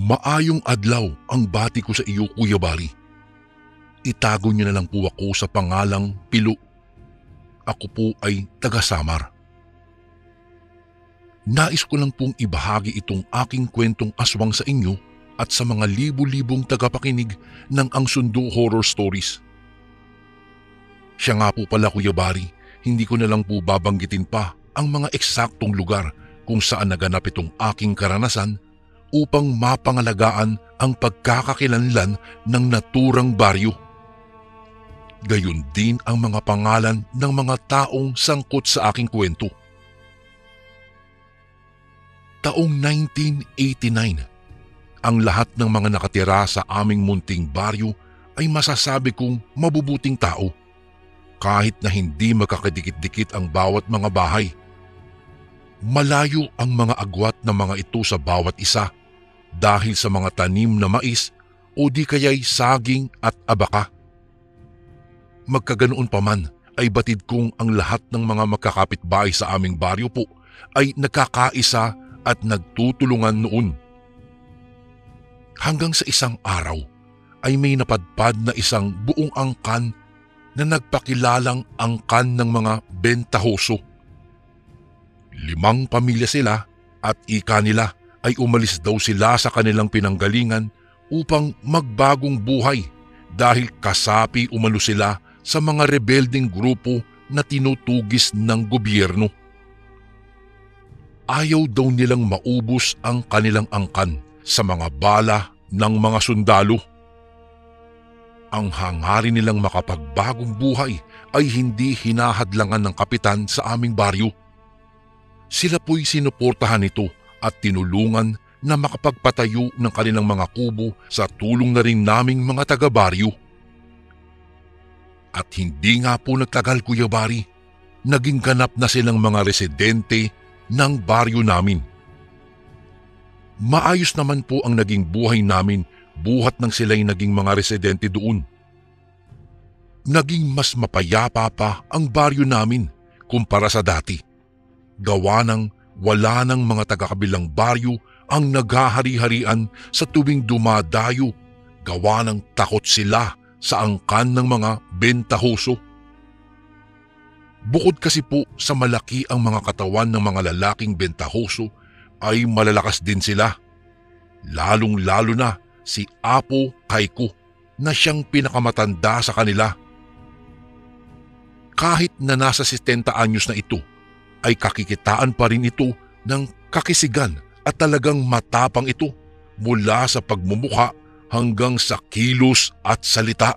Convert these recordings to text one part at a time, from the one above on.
Maayong adlaw ang bati ko sa iyo, Kuya Bari. Itago niyo na lang po ako sa pangalang Pilo. Ako po ay taga-Samar. Nais ko lang pong ibahagi itong aking kwentong aswang sa inyo at sa mga libu-libong tagapakinig ng Ang Sundo Horror Stories. Siya nga po pala, Kuya Bari, hindi ko na lang po babanggitin pa ang mga eksaktong lugar kung saan naganap itong aking karanasan upang mapangalagaan ang pagkakakilanlan ng naturang baryo. Gayon din ang mga pangalan ng mga taong sangkot sa aking kwento. Taong 1989, ang lahat ng mga nakatira sa aming munting baryo ay masasabi kong mabubuting tao, kahit na hindi magkakadikit-dikit ang bawat mga bahay. Malayo ang mga agwat ng mga ito sa bawat isa dahil sa mga tanim na mais o di kaya'y saging at abaka. Magkaganoon pa man ay batid kong ang lahat ng mga magkakapitbahay sa aming baryo po ay nagkakaisa at nagtutulungan noon. Hanggang sa isang araw ay may napadpad na isang buong angkan na nagpakilalang angkan ng mga bentahoso. 5 pamilya sila at ika nila ay umalis daw sila sa kanilang pinanggalingan upang magbagong buhay dahil kasapi umano sila sa mga rebelding grupo na tinutugis ng gobyerno. Ayaw daw nilang maubos ang kanilang angkan sa mga bala ng mga sundalo. Ang hangarin nilang makapagbagong buhay ay hindi hinahadlangan ng kapitan sa aming baryo. Sila po'y sinuportahan nito at tinulungan na makapagpatayo ng kanilang mga kubo sa tulong na rin naming mga taga-baryo. At hindi nga po nagtagal, Kuya Bari, naging ganap na silang mga residente ng baryo namin. Maayos naman po ang naging buhay namin buhat nang sila'y naging mga residente doon. Naging mas mapayapa pa ang baryo namin kumpara sa dati. Gawa ng wala ng mga taga-kabilang baryo ang naghahari-harian sa tuwing dumadayo, gawa ng takot sila sa angkan ng mga bentahoso. Bukod kasi po sa malaki ang mga katawan ng mga lalaking bentahoso, ay malalakas din sila. Lalong-lalo na si Apo Kaiko na siyang pinakamatanda sa kanila. Kahit na nasa 70 anyos na ito, ay kakikitaan pa rin ito ng kakisigan at talagang matapang ito mula sa pagmumukha hanggang sa kilos at salita.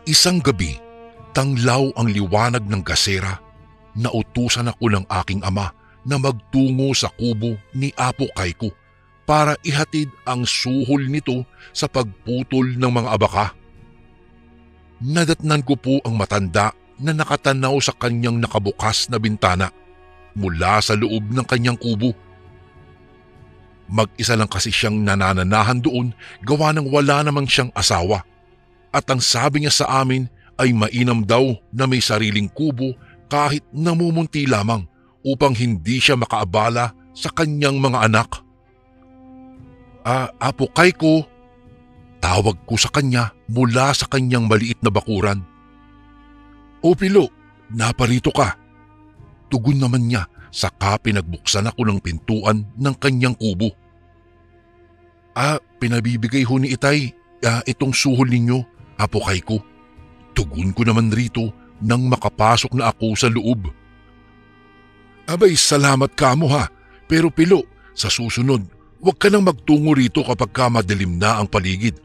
Isang gabi, tanglaw ang liwanag ng gasera, nautusan ako ng aking ama na magtungo sa kubo ni Apo Kaiko para ihatid ang suhol nito sa pagputol ng mga abaka. Nadatnan ko po ang matanda na nakatanaw sa kanyang nakabukas na bintana mula sa loob ng kanyang kubo. Mag-isa lang kasi siyang nanananahan doon gawa ng wala namang siyang asawa. At ang sabi niya sa amin ay mainam daw na may sariling kubo kahit namumunti lamang upang hindi siya makaabala sa kanyang mga anak. Apo Kaiko, tawag ko sa kanya mula sa kanyang maliit na bakuran. O Pilo, naparito ka. Tugon naman niya saka pinagbuksan ako ng pintuan ng kanyang kubo. Pinabibigay ho ni Itay itong suhol ninyo, Apo Kaiko. Tugon ko naman rito nang makapasok na ako sa loob. Abay, salamat ka mo ha. Pero Pilo, sa susunod, huwag ka nang magtungo rito kapag ka madilim na ang paligid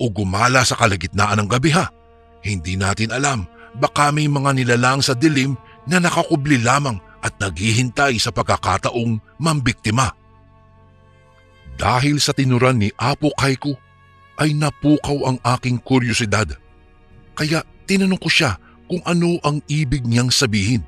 o gumala sa kalagitnaan ng gabi ha. Hindi natin alam, baka may mga nilalang sa dilim na nakakubli lamang at naghihintay sa pagkakataong mambiktima. Dahil sa tinuran ni Apo Kaiko, ay napukaw ang aking kuryosidad. Kaya tinanong ko siya kung ano ang ibig niyang sabihin.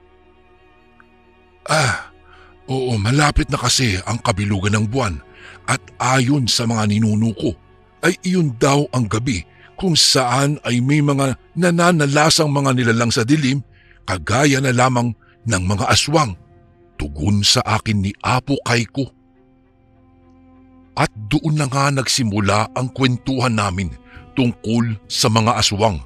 Oo, malapit na kasi ang kabilugan ng buwan at ayon sa mga ninuno ko ay iyon daw ang gabi kung saan ay may mga nananalasang mga nilalang sa dilim kagaya na lamang ng mga aswang. Tugon sa akin ni Apo Kaiko. At doon na nga nagsimula ang kwentuhan namin tungkol sa mga aswang.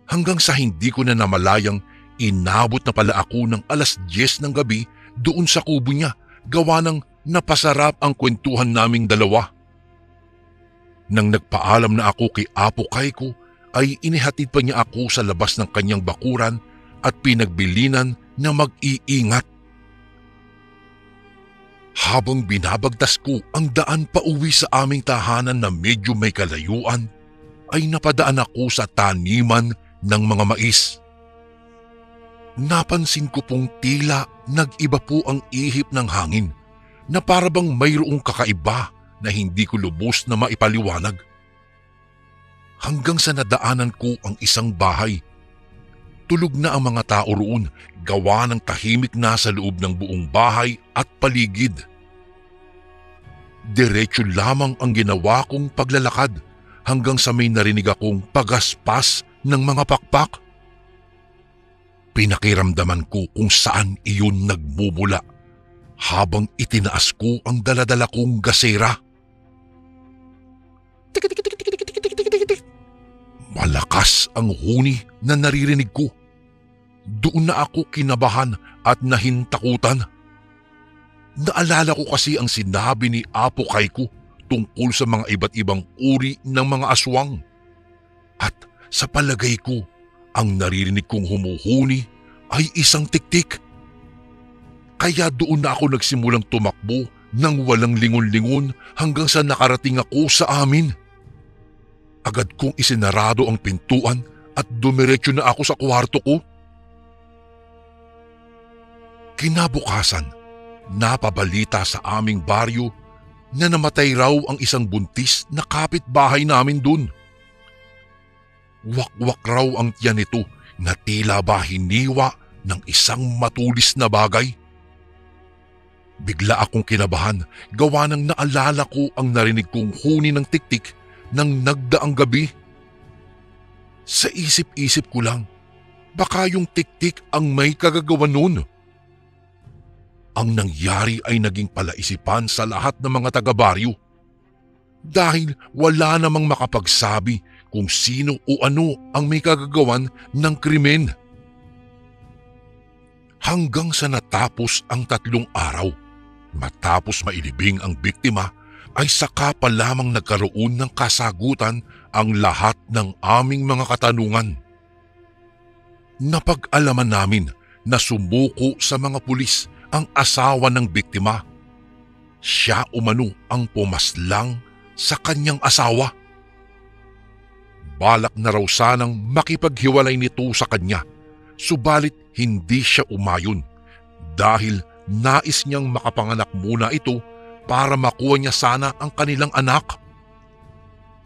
Hanggang sa hindi ko na namalayang inabot na pala ako ng 10:00 ng gabi doon sa kubo niya, gawa ng napasarap ang kwentuhan naming dalawa. Nang nagpaalam na ako kay Apo Kaiko ay inihatid pa niya ako sa labas ng kanyang bakuran at pinagbilinan na mag-iingat. Habang binabagtas ko ang daan pa uwi sa aming tahanan na medyo may kalayuan, ay napadaan ako sa taniman ng mga mais. Napansin ko pong tila nag-iba po ang ihip ng hangin na parabang mayroong kakaiba na hindi ko lubos na maipaliwanag. Hanggang sa nadaanan ko ang isang bahay. Tulog na ang mga tao roon, gawa ng tahimik na sa loob ng buong bahay at paligid. Diretso lamang ang ginawa kong paglalakad hanggang sa may narinig akong pagaspas ng mga pakpak. Pinakiramdaman ko kung saan iyon nagmumula habang itinaas ko ang daladala kong gasera. Malakas ang huni na naririnig ko. Doon na ako kinabahan at nahintakutan. Naalala ko kasi ang sinabi ni Apo Kaiko tungkol sa mga iba't ibang uri ng mga aswang. At sa palagay ko, ang naririnig kong humuhuni ay isang tiktik. Kaya doon na ako nagsimulang tumakbo nang walang lingon-lingon hanggang sa nakarating ako sa amin. Agad kong isinarado ang pintuan at dumiretso na ako sa kwarto ko. Kinabukasan, napabalita sa aming baryo na namatay raw ang isang buntis na kapitbahay namin dun. Wakwak raw ang tiyan nito na tila ba hiniwa ng isang matulis na bagay. Bigla akong kinabahan gawa ng naalala ko ang narinig kong huni ng tiktik nang nagdaang gabi. Sa isip-isip ko lang, baka yung tiktik ang may kagagawa nun. Ang nangyari ay naging palaisipan sa lahat ng mga taga-baryo. Dahil wala namang makapagsabi kung sino o ano ang may kagagawan ng krimen. Hanggang sa natapos ang 3 araw, matapos mailibing ang biktima, ay saka pa lamang nagkaroon ng kasagutan ang lahat ng aming mga katanungan. Napag-alaman namin na sumuko sa mga pulis ang asawa ng biktima. Siya umano ang pumaslang sa kanyang asawa. Balak na raw sanang makipaghiwalay nito sa kanya, subalit hindi siya umayon dahil nais niyang makapanganak muna ito para makuha niya sana ang kanilang anak.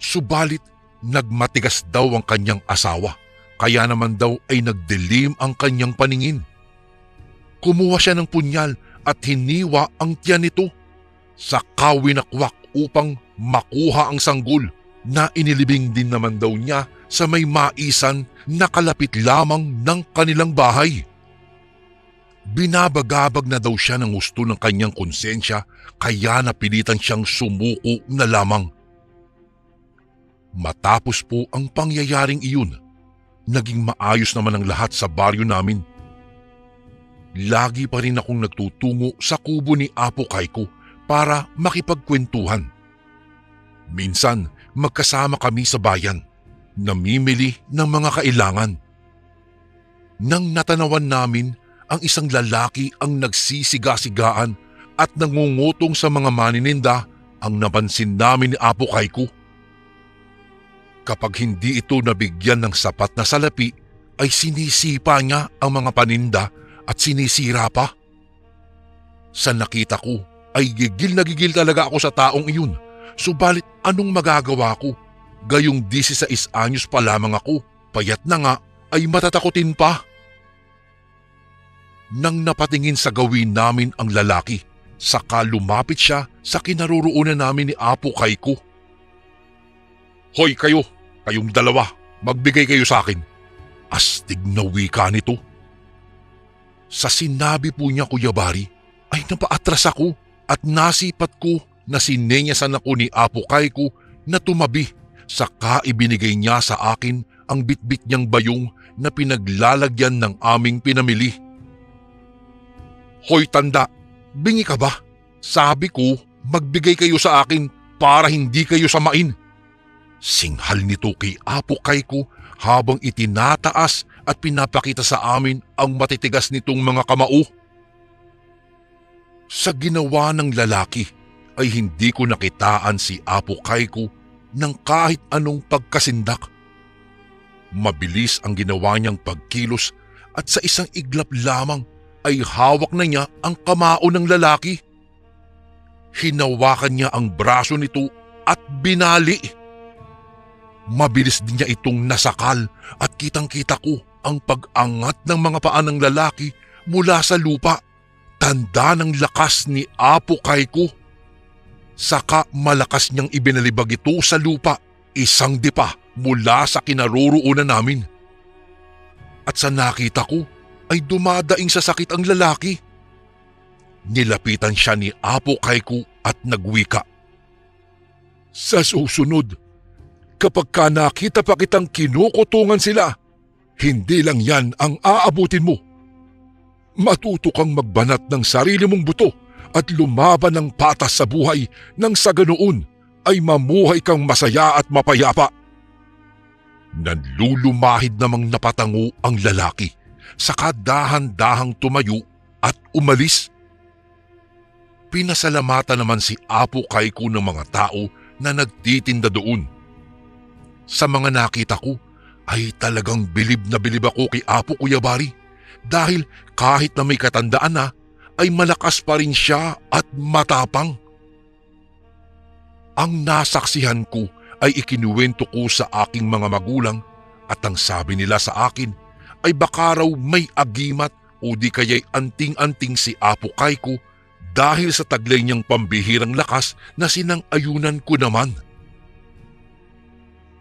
Subalit nagmatigas daw ang kanyang asawa, kaya naman daw ay nagdilim ang kanyang paningin. Kumuha siya ng punyal at hiniwa ang tiyan nito. Saka winakwak upang makuha ang sanggol na inilibing din naman daw niya sa may maisan na kalapit lamang ng kanilang bahay. Binabagabag na daw siya ng gusto ng kanyang konsensya kaya napilitan siyang sumuko na lamang. Matapos po ang pangyayaring iyon, naging maayos naman ang lahat sa baryo namin. Lagi pa rin akong nagtutungo sa kubo ni Apo Kaiko para makipagkwentuhan. Minsan magkasama kami sa bayan, namimili ng mga kailangan. Nang natanawan namin ang isang lalaki ang nagsisiga-sigaan at nangungutong sa mga manininda, ang napansin namin ni Apo Kaiko. Kapag hindi ito nabigyan ng sapat na salapi, ay sinisipa niya ang mga paninda at sinisira pa. Sa nakita ko ay gigil na gigil talaga ako sa taong iyon, subalit anong magagawa ko? Gayong 16 anyos pa lamang ako, payat na nga ay matatakotin pa. Nang napatingin sa gawin namin ang lalaki, saka lumapit siya sa kinaroroonan namin ni Apo Kaiko. "Hoy kayong dalawa, magbigay kayo sa akin." Astig na wika nito. Sa sinabi po niya, Kuya Bari, ay napaatras ako at nasipat ko na sinenyasan ako ni Apo Kayko na tumabi, saka ibinigay niya sa akin ang bitbit niyang bayong na pinaglalagyan ng aming pinamili. "Hoy tanda, bingi ka ba? Sabi ko, magbigay kayo sa akin para hindi kayo samain." Singhal nito kay Apo Kayko habang itinataas at pinapakita sa amin ang matitigas nitong mga kamao. Sa ginawa ng lalaki ay hindi ko nakitaan si Apo Kayko ng kahit anong pagkasindak. Mabilis ang ginawa niyang pagkilos at sa isang iglap lamang ay hawak na niya ang kamao ng lalaki. Hinawakan niya ang braso nito at binali. Mabilis din niya itong nasakal at kitang-kita ko ang pag-angat ng mga paa ng lalaki mula sa lupa, tanda ng lakas ni Apo Kayko. Saka malakas niyang ibinalibag ito sa lupa, isang dipa mula sa kinaroroonan namin. At sa nakita ko ay dumadaing sa sakit ang lalaki. Nilapitan siya ni Apo Kayko at nagwika, "Sa susunod, kapag ka nakita pa kitang kinukutungan sila, hindi lang yan ang aabutin mo. Matuto kang magbanat ng sarili mong buto at lumaban ng patas sa buhay nang sa ganoon ay mamuhay kang masaya at mapayapa." Nanlulumahid namang napatango ang lalaki, saka dahan-dahang tumayo at umalis. Pinasalamatan naman si Apo Kayko ng mga tao na nagtitinda doon. Sa mga nakita ko ay talagang bilib na bilib ako kay Apo Kuyabari dahil kahit na may katandaan na ay malakas pa rin siya at matapang. Ang nasaksihan ko ay ikinuwento ko sa aking mga magulang at ang sabi nila sa akin ay baka raw may agimat o di kaya'y anting-anting si Apo Kayko dahil sa taglay niyang pambihirang lakas na sinang-ayunan ko naman.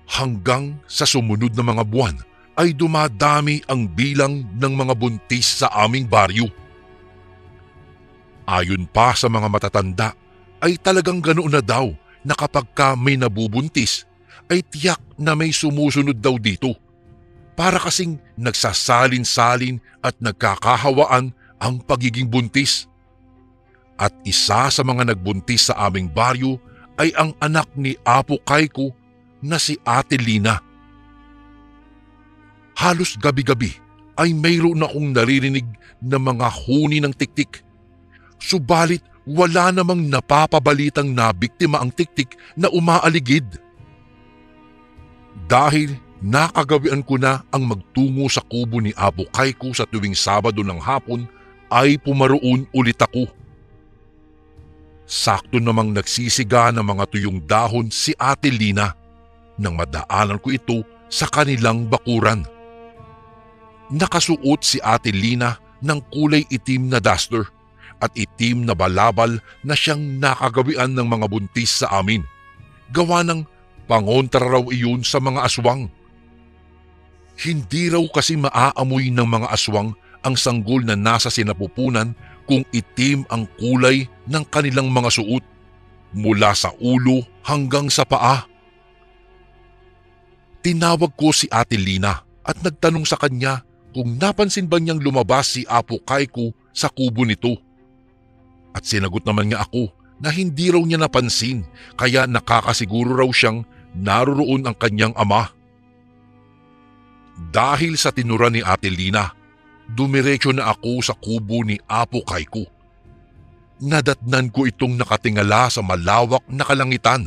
Hanggang sa sumunod na mga buwan ay dumadami ang bilang ng mga buntis sa aming baryo. Ayon pa sa mga matatanda ay talagang ganoon na daw na kapag ka may nabubuntis ay tiyak na may sumusunod daw dito. Para kasing nagsasalin-salin at nagkakahawaan ang pagiging buntis. At isa sa mga nagbuntis sa aming baryo ay ang anak ni Apo Kayko na si Ate Lina. Halos gabi-gabi ay mayroon akong naririnig na mga huni ng tiktik. Subalit wala namang napapabalitang nabiktima ang tiktik na umaaligid. Dahil nakagawian ko na ang magtungo sa kubo ni Apo Kayko sa tuwing Sabado ng hapon ay pumaroon ulit ako. Sakto namang nagsisiga ng mga tuyong dahon si Ate Lina nang madaanan ko ito sa kanilang bakuran. Nakasuot si Ate Lina ng kulay itim na duster at itim na balabal na siyang nakagawian ng mga buntis sa amin. Gawa ng pangontra raw iyon sa mga aswang. Hindi raw kasi maaamoy ng mga aswang ang sanggol na nasa sinapupunan kung itim ang kulay ng kanilang mga suot mula sa ulo hanggang sa paa. Tinawag ko si Ate Lina at nagtanong sa kanya kung napansin ba niyang lumabas si Apo Kayko sa kubo nito. At sinagot naman niya ako na hindi raw niya napansin kaya nakakasiguro raw siyang naroroon ang kanyang ama. Dahil sa tinura ni Ate Lina, dumiretso na ako sa kubo ni Apo Kayko. Nadatnan ko itong nakatingala sa malawak na kalangitan.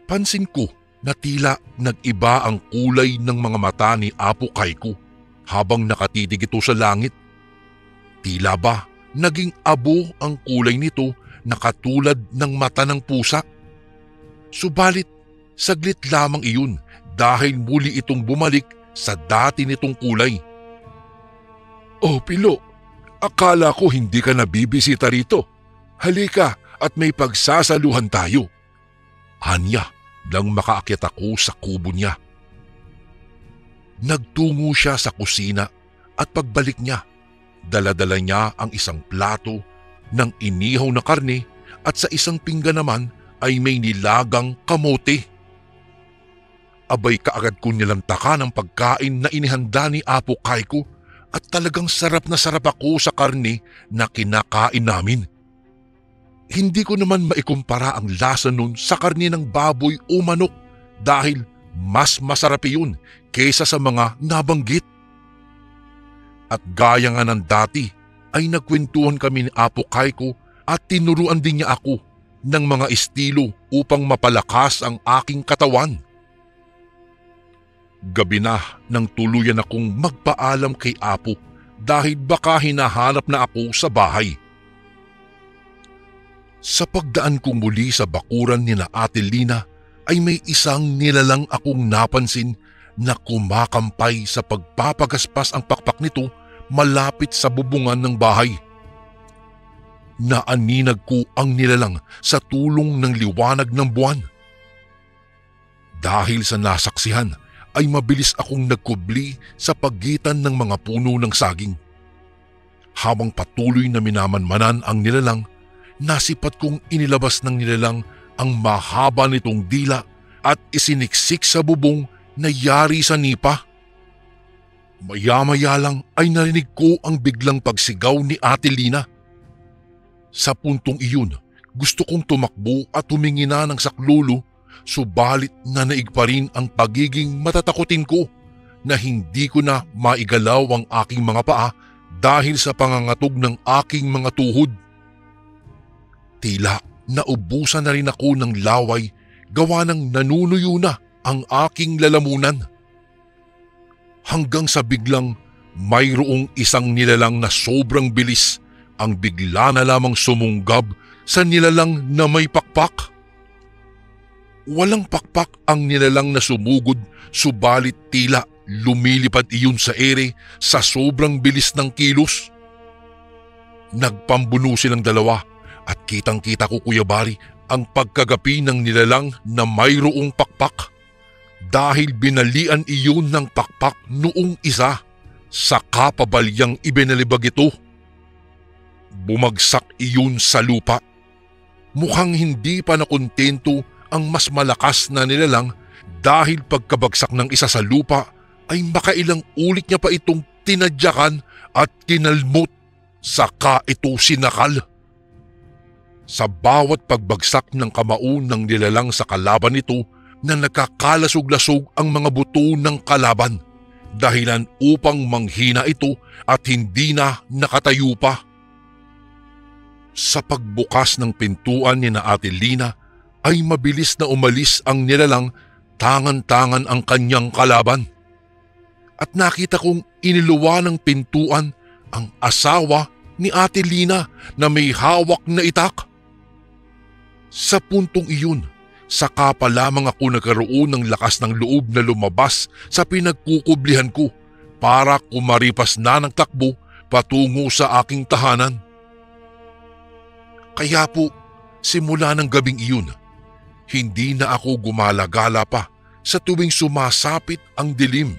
Pansin ko na tila nag-iba ang kulay ng mga mata ni Apo Kayko habang nakatitig ito sa langit. Tila ba naging abo ang kulay nito na katulad ng mata ng pusa? Subalit saglit lamang iyon dahil muli itong bumalik sa dati nitong kulay. "Oh Pilo, akala ko hindi ka nabibisita rito. Halika at may pagsasaluhan tayo." Anya nang makaakyat ako sa kubo niya. Nagtungo siya sa kusina at pagbalik niya, dala-dala niya ang isang plato ng inihaw na karne at sa isang pinggan naman ay may nilagang kamote. Abay kaagad ko nilantakan ang pagkain na inihanda ni Apo Kaiko at talagang sarap na sarap ako sa karne na kinakain namin. Hindi ko naman maikumpara ang lasa nun sa karne ng baboy o manok dahil mas masarap iyon kaysa sa mga nabanggit. At gaya nga ng dati ay nagkwentuhan kami ni Apo Kaiko at tinuruan din niya ako ng mga estilo upang mapalakas ang aking katawan. Gabi na nang tuluyan akong magpaalam kay Apo dahil baka hinahanap na ako sa bahay. Sa pagdaan kong muli sa bakuran ni na Ate Lina ay may isang nilalang akong napansin na kumakampay sa pagpapagaspas ang pakpak nito malapit sa bubungan ng bahay. Naaninag ko ang nilalang sa tulong ng liwanag ng buwan. Dahil sa nasaksihan ay mabilis akong nagkubli sa pagitan ng mga puno ng saging. Habang patuloy na minamanmanan ang nilalang, nasipat kong inilabas ng nilalang ang mahaba nitong dila at isiniksik sa bubong na yari sa nipa. Maya-maya lang ay narinig ko ang biglang pagsigaw ni Ate Lina. Sa puntong iyon, gusto kong tumakbo at humingi na ng saklolo, subalit nanaig pa rin ang pagiging matatakutin ko na hindi ko na maigalaw ang aking mga paa dahil sa pangangatog ng aking mga tuhod. Tila naubusan na rin ako ng laway gawa ng nanunuyo na ang aking lalamunan. Hanggang sa biglang mayroong isang nilalang na sobrang bilis ang bigla na lamang sumunggab sa nilalang na may pakpak. Walang pakpak ang nilalang na sumugod, subalit tila lumilipad iyon sa ere sa sobrang bilis ng kilos. Nagpambuno silang dalawa at kitang-kita ko, Kuya Bari, ang pagkagapi ng nilalang na mayroong pakpak dahil binalian iyon ng pakpak noong isa sa kapabalyang ibinalibag ito. Bumagsak iyon sa lupa. Mukhang hindi pa nakontento ang mas malakas na nilalang dahil pagkabagsak ng isa sa lupa ay makailang ulit niya pa itong tinadyakan at kinalmot, saka ito sinakal. Sa bawat pagbagsak ng kamao ng nilalang sa kalaban nito na nakakalasog-lasog ang mga buto ng kalaban, dahilan upang manghina ito at hindi na nakatayo pa. Sa pagbukas ng pintuan ni na Ate Lina ay mabilis na umalis ang nilalang, tangan-tangan ang kanyang kalaban. At nakita kong iniluwa ng pintuan ang asawa ni Ate Lina na may hawak na itak. Sa puntong iyon, saka pa lamang ako nagkaroon ng lakas ng loob na lumabas sa pinagkukublihan ko para kumaripas na ng takbo patungo sa aking tahanan. Kaya po, simula ng gabing iyon, hindi na ako gumala-gala pa sa tuwing sumasapit ang dilim.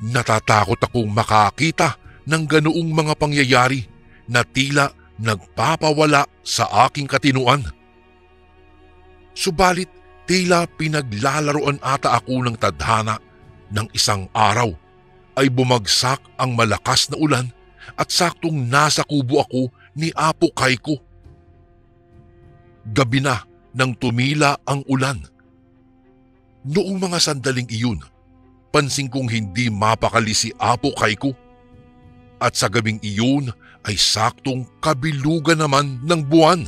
Natatakot akong makakita ng ganoong mga pangyayari na tila nagpapawala sa aking katinuan. Subalit tila pinaglalaroan ata ako ng tadhana ng isang araw ay bumagsak ang malakas na ulan at saktong nasa kubo ako ni Apo Kaiko. Gabi na nang tumila ang ulan. Noong mga sandaling iyon, pansin kong hindi mapakali si Apo Kaiko. At sa gabing iyon ay saktong kabilugan naman ng buwan.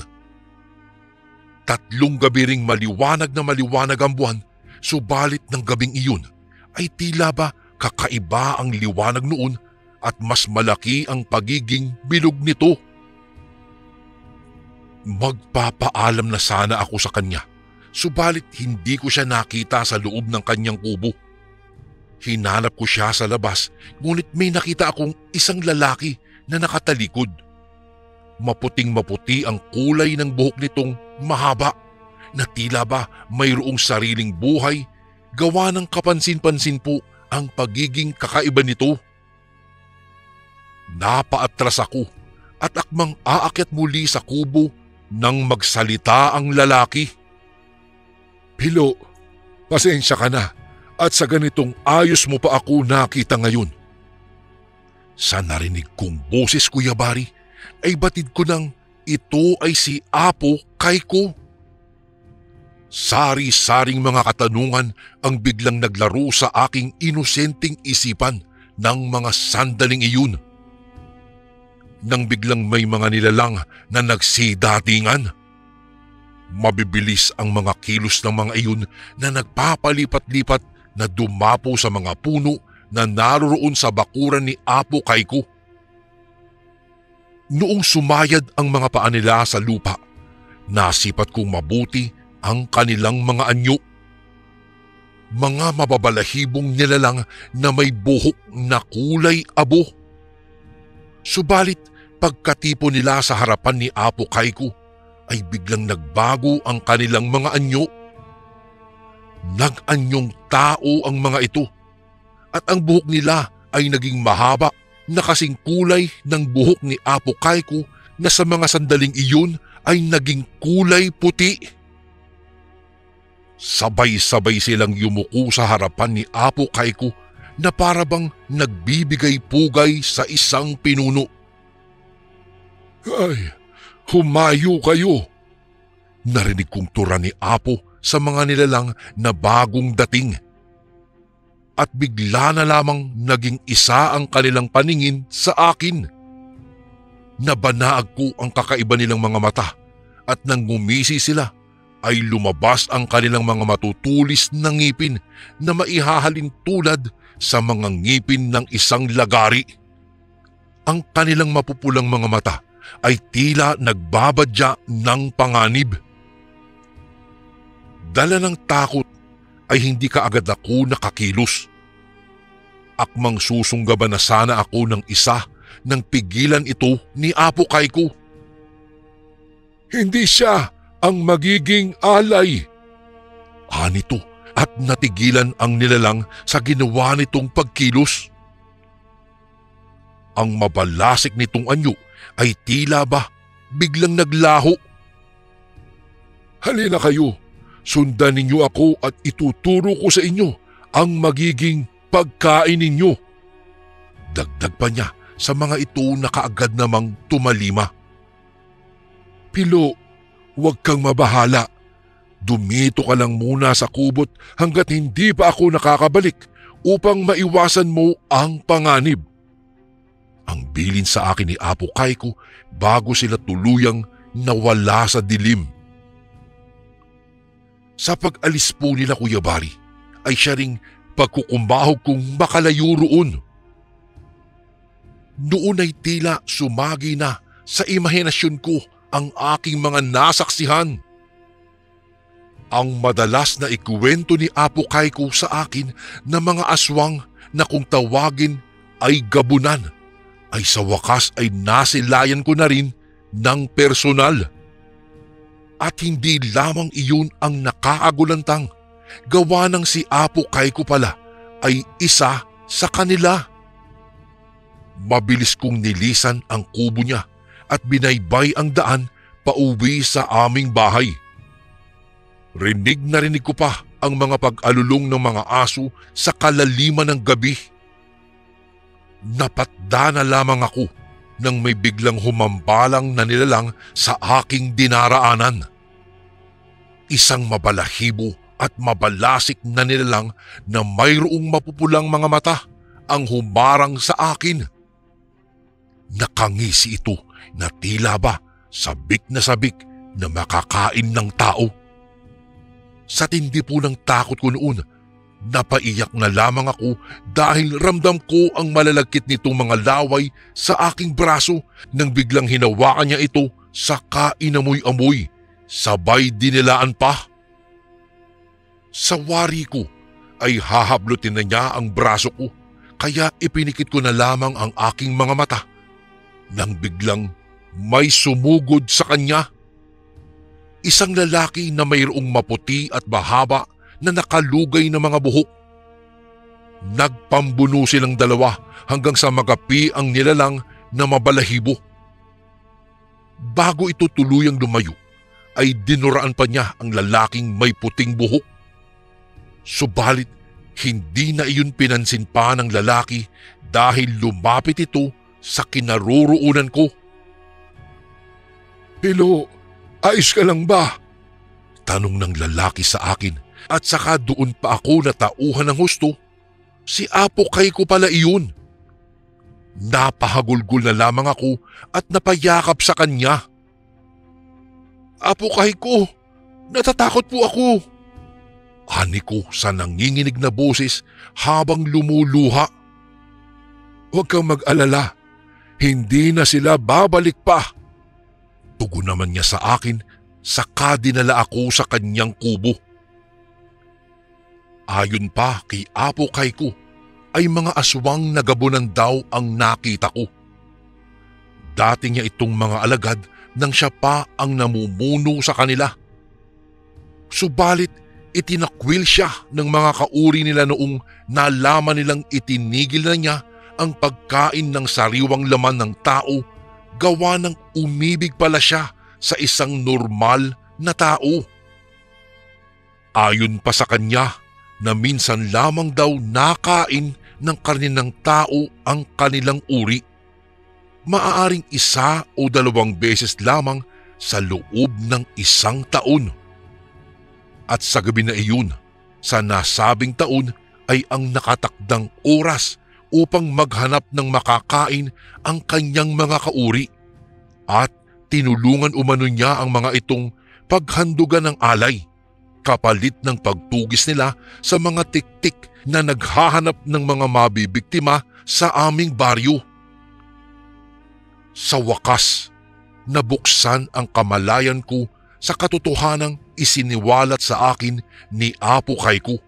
3 gabi ring maliwanag na maliwanag ang buwan, subalit ng gabing iyon ay tila ba kakaiba ang liwanag noon at mas malaki ang pagiging bilog nito. Magpapaalam na sana ako sa kanya, subalit hindi ko siya nakita sa loob ng kanyang kubo. Hinanap ko siya sa labas, ngunit may nakita akong isang lalaki na nakatalikod. Maputing-maputi ang kulay ng buhok nitong mahaba na tila ba mayroong sariling buhay, gawa ng kapansin-pansin po ang pagiging kakaiba nito. Napaatras ako at akmang aakyat muli sa kubo nang magsalita ang lalaki. Pilo, pasensya ka na at sa ganitong ayos mo pa ako nakita ngayon. Sa narinig kong boses, Kuya Bari, ay batid ko nang ito ay si Apo Kaiko. Sari-saring mga katanungan ang biglang naglaro sa aking inosenteng isipan ng mga sandaling iyon. Nang biglang may mga nilalang na nagsidatingan. Mabibilis ang mga kilos ng mga iyon na nagpapalipat-lipat na dumapo sa mga puno na naroroon sa bakuran ni Apo Kaiko. Noong sumayad ang mga paa nila sa lupa, nasipat kong mabuti ang kanilang mga anyo. Mga mababalahibong nilalang na may buhok na kulay abo. Subalit pagkatipo nila sa harapan ni Apo Kaiko ay biglang nagbago ang kanilang mga anyo. Nag-anyong tao ang mga ito at ang buhok nila ay naging mahaba na kasing kulay ng buhok ni Apo Kaiko na sa mga sandaling iyon ay naging kulay puti. Sabay-sabay silang yumuko sa harapan ni Apo Kaiko na parabang nagbibigay pugay sa isang pinuno. Ay, humayo kayo! Narinig kong tura ni Apo sa mga nilalang na bagong dating. At bigla na lamang naging isa ang kanilang paningin sa akin. Nabanaag ko ang kakaiba nilang mga mata at nang ngumisi sila ay lumabas ang kanilang mga matutulis na ngipin na maihahalin tulad sa mga ngipin ng isang lagari. Ang kanilang mapupulang mga mata ay tila nagbabadya ng panganib. Dala ng takot ay hindi kaagad ako nakakilos. Akmang susunggaban na sana ako ng isa nang pigilan ito ni Apo Kaiko. Hindi siya ang magiging alay. Nito at natigilan ang nilalang sa ginawa nitong pagkilos. Ang mabalasik nitong anyo ay tila ba biglang naglaho. Halina kayo, sundan ninyo ako at ituturo ko sa inyo ang magiging pagkain ninyo. Dagdag pa niya sa mga ito na kaagad namang tumalima. Pilo, huwag kang mabahala. Dumito ka lang muna sa kubot hanggat hindi pa ako nakakabalik upang maiwasan mo ang panganib. Ang bilin sa akin ni Apo Kaiko bago sila tuluyang nawala sa dilim. Sa pag-alis po nila, Kuya Bari, ay siya ring pagkukumbahog kong makalayo roon. Noon ay tila sumagi na sa imahinasyon ko ang aking mga nasaksihan. Ang madalas na ikuwento ni Apo Kaiko sa akin na mga aswang na kung tawagin ay gabunan, ay sa wakas ay nasilayan ko na rin ng personal. At hindi lamang iyon ang nakaagulantang, gawa ng si Apo Kaiko pala ay isa sa kanila. Mabilis kong nilisan ang kubo niya at binaybay ang daan pauwi sa aming bahay. Rinig na rinig ko pa ang mga pag-alulong ng mga aso sa kalaliman ng gabi. Napatda na lamang ako nang may biglang humambalang na nilalang sa aking dinaraanan. Isang mabalahibo at mabalasik na nilalang na mayroong mapupulang mga mata ang humarang sa akin. Nakangisi ito na tila ba sabik na makakain ng tao. Sa tindi po ng takot ko noon, napaiyak na lamang ako dahil ramdam ko ang malalagkit nitong mga laway sa aking braso nang biglang hinawakan niya ito sa kainamoy-amoy, sabay dinilaan pa. Sa wari ko ay hahablutin na niya ang braso ko, kaya ipinikit ko na lamang ang aking mga mata nang biglang may sumugod sa kanya. Isang lalaki na mayroong maputi at mahaba na nakalugay na mga buhok. Nagpambuno silang dalawa hanggang sa magapi ang nilalang na mabalahibo. bago ito tuluyang lumayo, ay dinuraan pa niya ang lalaking may puting buhok. Subalit, hindi na iyon pinansin pa ng lalaki dahil lumapit ito sa kinaroroonan ko. Pilo, ayos ka lang ba? Tanong ng lalaki sa akin at saka doon pa ako natauhan ng husto. Si Apo Kay ko pala iyon. Napahagulgol na lamang ako at napayakap sa kanya. Apo Kay ko, natatakot po ako. Ani ko sa nanginginig na boses habang lumuluha. Huwag kang mag-alala, hindi na sila babalik pa. Tugon naman niya sa akin, saka dinala ako sa kanyang kubo. Ayon pa kay Apo Kay ko, ay mga aswang na gabunan daw ang nakita ko. Dati niya itong mga alagad nang siya pa ang namumuno sa kanila. Subalit itinakwil siya ng mga kauri nila noong nalaman nilang itinigil na niya ang pagkain ng sariwang laman ng tao, gawa ng umibig pala siya sa isang normal na tao. Ayon pa sa kanya na minsan lamang daw nakain ng karne ng tao ang kanilang uri. Maaaring 1 o 2 beses lamang sa loob ng 1 taon. At sa gabi na iyon, sa nasabing taon ay ang nakatakdang oras upang maghanap ng makakain ang kanyang mga kauri. At tinulungan umano niya ang mga itong paghandugan ng alay, kapalit ng pagtugis nila sa mga tiktik na naghahanap ng mga mabibiktima sa aming baryo. Sa wakas, nabuksan ang kamalayan ko sa katotohanang isiniwalat sa akin ni Apo Kay ko.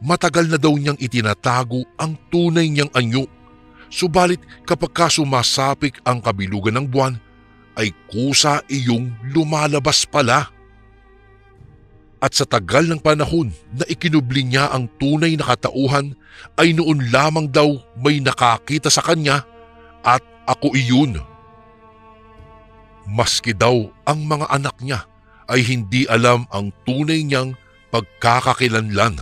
Matagal na daw niyang itinatago ang tunay niyang anyo, subalit kapag sumasapik ang kabilugan ng buwan, ay kusa iyong lumalabas pala. At sa tagal ng panahon na ikinubli niya ang tunay na katauhan, ay noon lamang daw may nakakita sa kanya at ako iyon. Maski daw ang mga anak niya ay hindi alam ang tunay niyang pagkakakilanlan.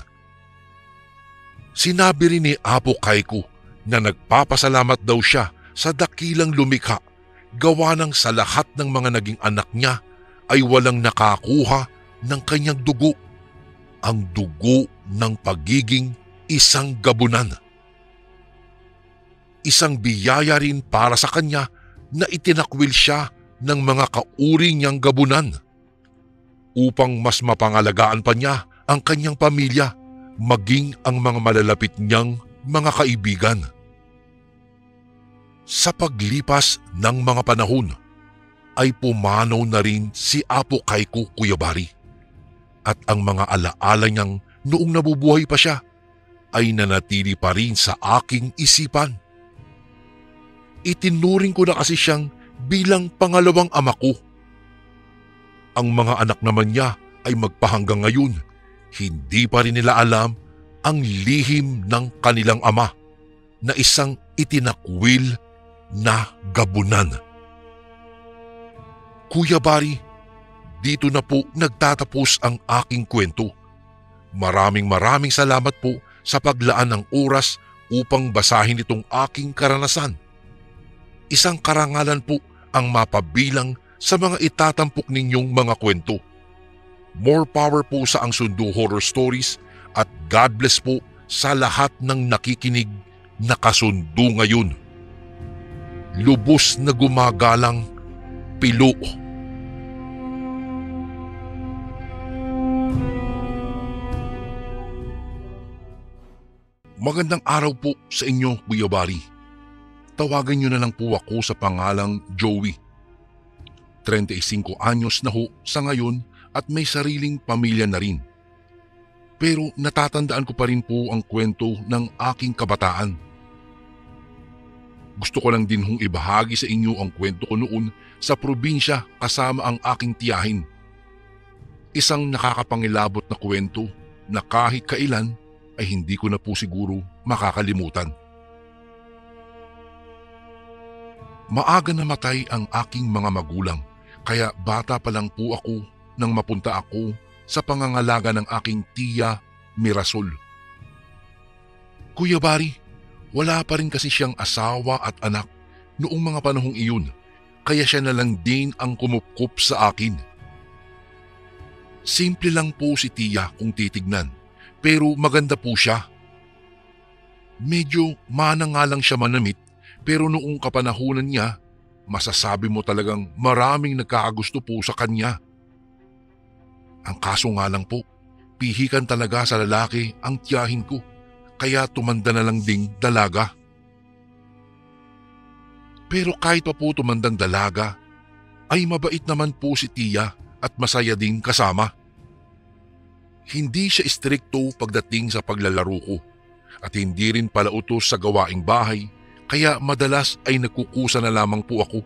Sinabi rin ni Apo Kay ko na nagpapasalamat daw siya sa dakilang lumikha, gawa ng sa lahat ng mga naging anak niya ay walang nakakuha ng kanyang dugo, ang dugo ng pagiging isang gabunan. Isang biyaya rin para sa kanya na itinakwil siya ng mga kauri niyang gabunan upang mas mapangalagaan pa niya ang kanyang pamilya, maging ang mga malalapit niyang mga kaibigan. Sa paglipas ng mga panahon, ay pumanaw na rin si Apo Kay ko, Kuya Bari. At ang mga alaala niyang noong nabubuhay pa siya ay nanatili pa rin sa aking isipan. Itinuring ko na kasi siyang bilang pangalawang ama ko. Ang mga anak naman niya ay magpahanggang ngayon, hindi pa rin nila alam ang lihim ng kanilang ama na isang itinakwil na gabunan. Kuya Bari, dito na po nagtatapos ang aking kwento. Maraming salamat po sa paglaan ng oras upang basahin itong aking karanasan. Isang karangalan po ang mapabilang sa mga itatampok ninyong mga kwento. More power po sa Ang Sundo Horror Stories at God bless po sa lahat ng nakikinig na kasundo ngayon. Lubos na gumagalang, Pilo. Magandang araw po sa inyo, Kuya Bari. Tawagan niyo na lang po ako sa pangalang Joey. 35 anyos na ho sa ngayon at may sariling pamilya na rin. Pero natatandaan ko pa rin po ang kwento ng aking kabataan. Gusto ko lang din hong ibahagi sa inyo ang kwento ko noon sa probinsya kasama ang aking tiyahin. Isang nakakapangilabot na kwento na kahit kailan ay hindi ko na po siguro makakalimutan. Maaga namatay ang aking mga magulang, kaya bata pa lang po ako nang mapunta ako sa pangangalaga ng aking tiya Mirasol. Kuya Bari, wala pa rin kasi siyang asawa at anak noong mga panahong iyon, kaya siya na lang din ang kumupkup sa akin. Simple lang po si tiya kung titignan, pero maganda po siya. Medyo manang nga lang siya manamit, pero noong kapanahunan niya, masasabi mo talagang maraming nagkakagusto po sa kanya. Ang kaso nga lang po, pihikan talaga sa lalaki ang tiyahin ko, kaya tumanda na lang ding dalaga. Pero kahit pa po tumandang dalaga, ay mabait naman po si tiya at masaya ding kasama. Hindi siya istrikto pagdating sa paglalaro ko at hindi rin palautos sa gawaing bahay, kaya madalas ay nagkukusa na lamang po ako.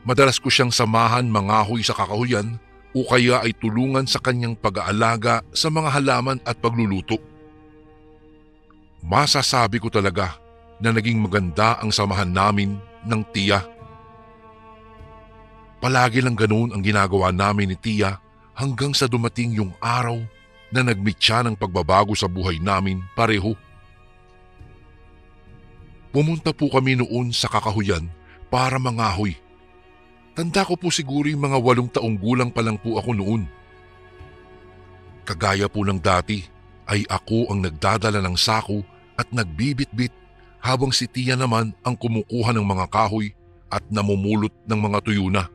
Madalas ko siyang samahan mangahoy sa kakahuyan o kaya ay tulungan sa kanyang pag-aalaga sa mga halaman at pagluluto. Masasabi ko talaga na naging maganda ang samahan namin ng tiya. Palagi lang ganoon ang ginagawa namin ni tiya hanggang sa dumating yung araw na nagmeet siya ng pagbabago sa buhay namin pareho. Pumunta po kami noon sa kakahuyan para mangahoy. Tanda ko po siguro yung mga 8 taong gulang pa lang po ako noon. Kagaya po ng dati ay ako ang nagdadala ng sako at nagbibitbit habang si tiya naman ang kumukuha ng mga kahoy at namumulot ng mga tuyo na.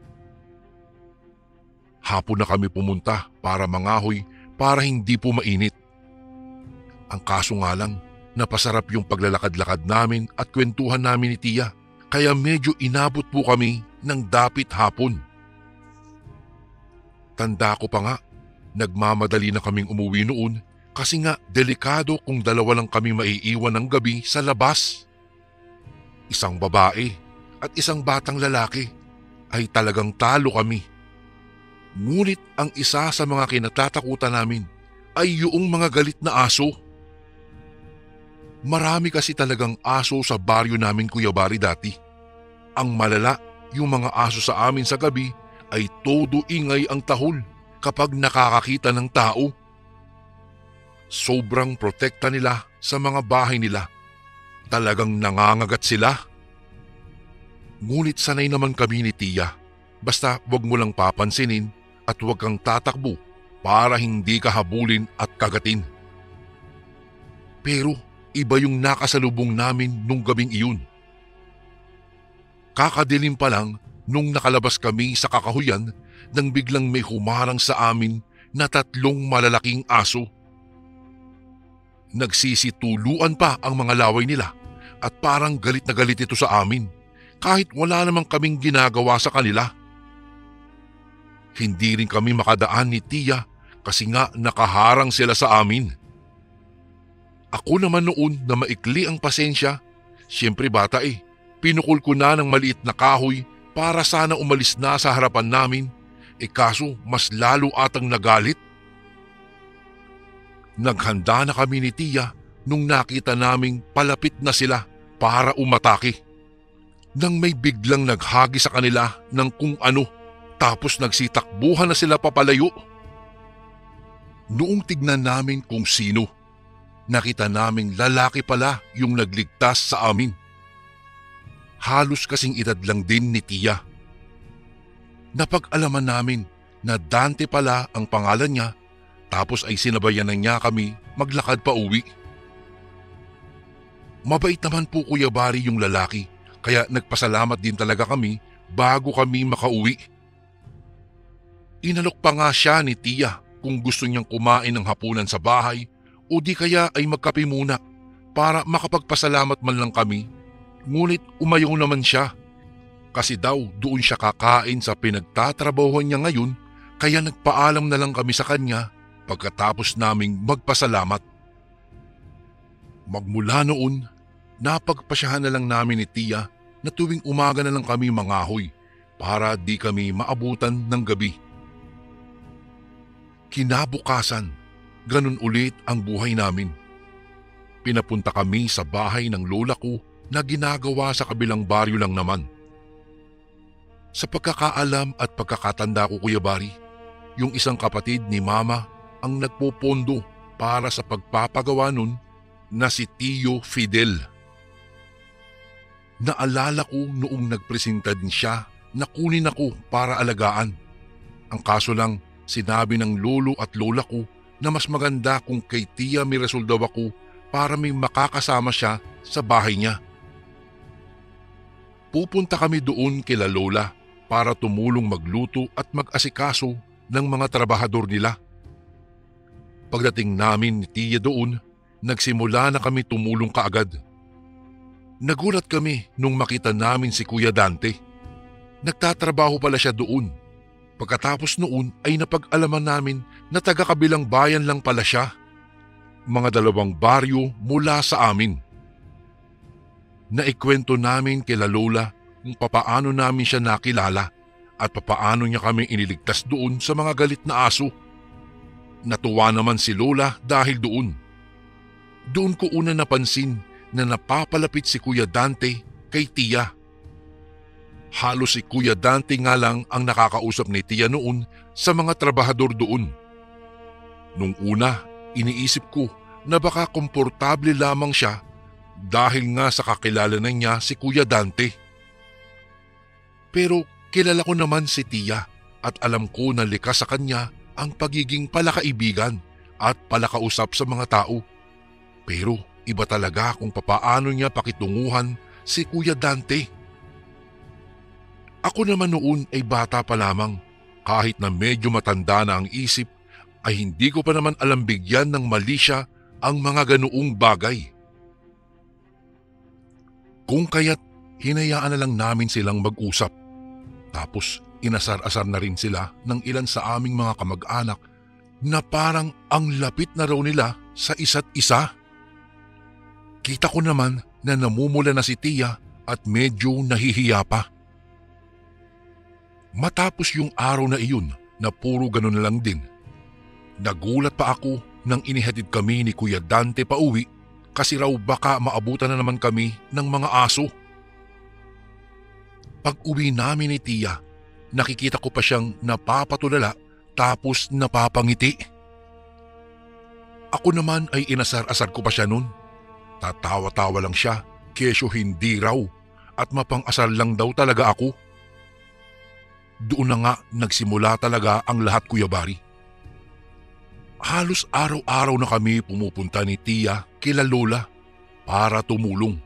Hapon na kami pumunta para mangahoy para hindi po mainit. Ang kaso nga lang, napasarap yung paglalakad-lakad namin at kwentuhan namin ni tiya, kaya medyo inabot po kami ng dapit hapon. Tanda ko pa nga, nagmamadali na kaming umuwi noon kasi nga delikado kung 2 lang kami maiiwan ng gabi sa labas. Isang babae at isang batang lalaki, ay talagang talo kami. Ngunit ang isa sa mga kinatatakutan namin ay yung mga galit na aso. Marami kasi talagang aso sa baryo namin, Kuya Bari, dati. Ang malala, yung mga aso sa amin sa gabi ay todo ingay ang tahol kapag nakakakita ng tao. Sobrang protekta nila sa mga bahay nila. Talagang nangangagat sila. Ngunit sanay naman kami ni tiya. Basta wag mo lang papansinin at huwag kang tatakbo para hindi ka habulin at kagatin. Pero iba yung nakasalubong namin nung gabing iyon. Kakadilim pa lang nung nakalabas kami sa kakahuyan nang biglang may humarang sa amin na 3 malalaking aso. Nagsisituluan pa ang mga laway nila at parang galit na galit ito sa amin kahit wala namang kaming ginagawa sa kanila. Hindi rin kami makadaan ni tiya kasi nga nakaharang sila sa amin. Ako naman noon na maikli ang pasensya, siyempre bata pinukul ko na ng maliit na kahoy para sana umalis na sa harapan namin, kaso mas lalo atang nagalit. Naghanda na kami ni tiya nung nakita naming palapit na sila para umatake. Nang may biglang naghagi sa kanila ng kung ano, tapos nagsitakbuhan na sila papalayo. Noong tignan namin kung sino, nakita naming lalaki pala yung nagligtas sa amin. Halos kasing edad lang din ni tiya. Napag-alaman namin na Dante pala ang pangalan niya, tapos ay sinabayan na niya kami maglakad pa uwi. Mabait naman po, Kuya Bari, yung lalaki, kaya nagpasalamat din talaga kami bago kami makauwi. Inalok pa nga siya ni tiya kung gusto niyang kumain ng hapunan sa bahay o di kaya ay magkape muna para makapagpasalamat man lang kami. Ngunit umayaw naman siya kasi daw doon siya kakain sa pinagtatrabahuhan niya ngayon, kaya nagpaalam na lang kami sa kanya pagkatapos naming magpasalamat. Magmula noon, napagpasyahan na lang namin ni tiya na tuwing umaga na lang kami mangahoy para di kami maabutan ng gabi. Kinabukasan, ganun ulit ang buhay namin. Pinapunta kami sa bahay ng lola ko na ginagawa sa kabilang baryo lang naman. Sa pagkakaalam at pagkakatanda ko, Kuya Bari, yung isang kapatid ni Mama ang nagpopondo para sa pagpapagawa nun na si Tio Fidel. Naalala ko noong nagpresenta din siya na kunin ako para alagaan. Ang kaso lang, sinabi ng lolo at lola ko na mas maganda kung kay Tia Mirasol daw ako para may makakasama siya sa bahay niya. Pupunta kami doon kila lola para tumulong magluto at mag-asikaso ng mga trabahador nila. Pagdating namin ni Tia doon, nagsimula na kami tumulong kaagad. Nagulat kami nung makita namin si Kuya Dante. Nagtatrabaho pala siya doon. Pagkatapos noon ay napag-alaman namin na taga-kabilang bayan lang pala siya. Mga 2 baryo mula sa amin. Naikwento namin kila lola kung papaano namin siya nakilala at papaano niya kami iniligtas doon sa mga galit na aso. Natuwa naman si lola dahil doon. Doon ko una napansin na napapalapit si Kuya Dante kay Tia. Halos si Kuya Dante nga lang ang nakakausap ni Tia noon sa mga trabahador doon. Nung una, iniisip ko na baka komportable lamang siya dahil nga sa kakilala na niya si Kuya Dante. Pero kilala ko naman si Tia at alam ko na likas sa kanya ang pagiging palakaibigan at palakausap sa mga tao. Pero iba talaga kung papaano niya pakitunguhan si Kuya Dante. Ako naman noon ay bata pa lamang. Kahit na medyo matanda na ang isip, ay hindi ko pa naman alam bigyan ng mali siya ang mga ganoong bagay. Kung kaya't hinayaan na lang namin silang mag-usap. Tapos inasar-asar na rin sila ng ilan sa aming mga kamag-anak na parang ang lapit na raw nila sa isa't isa. Kita ko naman na namumula na si Tia at medyo nahihiya pa. Matapos yung araw na iyon na puro ganun lang din, nagulat pa ako nang inihatid kami ni Kuya Dante pauwi kasi raw baka maabutan na naman kami ng mga aso. Pag uwi namin ni Tia, nakikita ko pa siyang napapatulala tapos napapangiti. Ako naman ay inasar-asar ko pa siya nun. Tatawa-tawa lang siya, kesyo hindi raw at mapang-asar lang daw talaga ako. Doon na nga nagsimula talaga ang lahat, Kuya Bari. Halos araw-araw na kami pumupunta ni Tia kila lola para tumulong.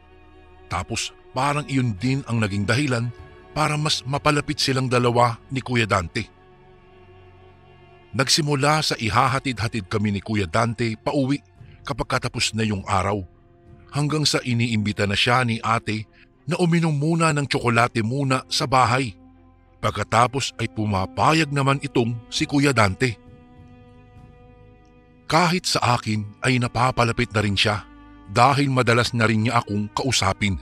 Tapos parang iyon din ang naging dahilan para mas mapalapit silang dalawa ni Kuya Dante. Nagsimula sa ihahatid-hatid kami ni Kuya Dante pauwi kapag katapos na yung araw, hanggang sa iniimbita na siya ni ate na uminom muna ng tsokolate muna sa bahay. Pagkatapos ay pumapayag naman itong si Kuya Dante. Kahit sa akin ay napapalapit na rin siya dahil madalas na rin niya akong kausapin.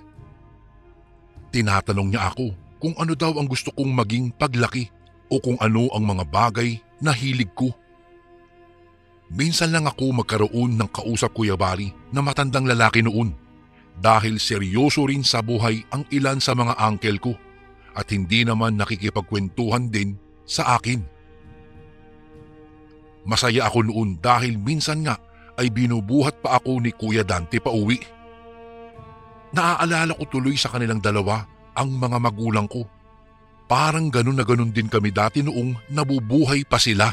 Tinatanong niya ako kung ano daw ang gusto kong maging paglaki o kung ano ang mga bagay na hilig ko. Minsan lang ako magkaroon ng kausap, Kuya Bari, na matandang lalaki noon dahil seryoso rin sa buhay ang ilan sa mga uncle ko at hindi naman nakikipagkwentuhan din sa akin. Masaya ako noon dahil minsan nga ay binubuhat pa ako ni Kuya Dante pauwi. Naaalala ko tuloy sa kanilang dalawa ang mga magulang ko. Parang ganun na ganun din kami dati noong nabubuhay pa sila.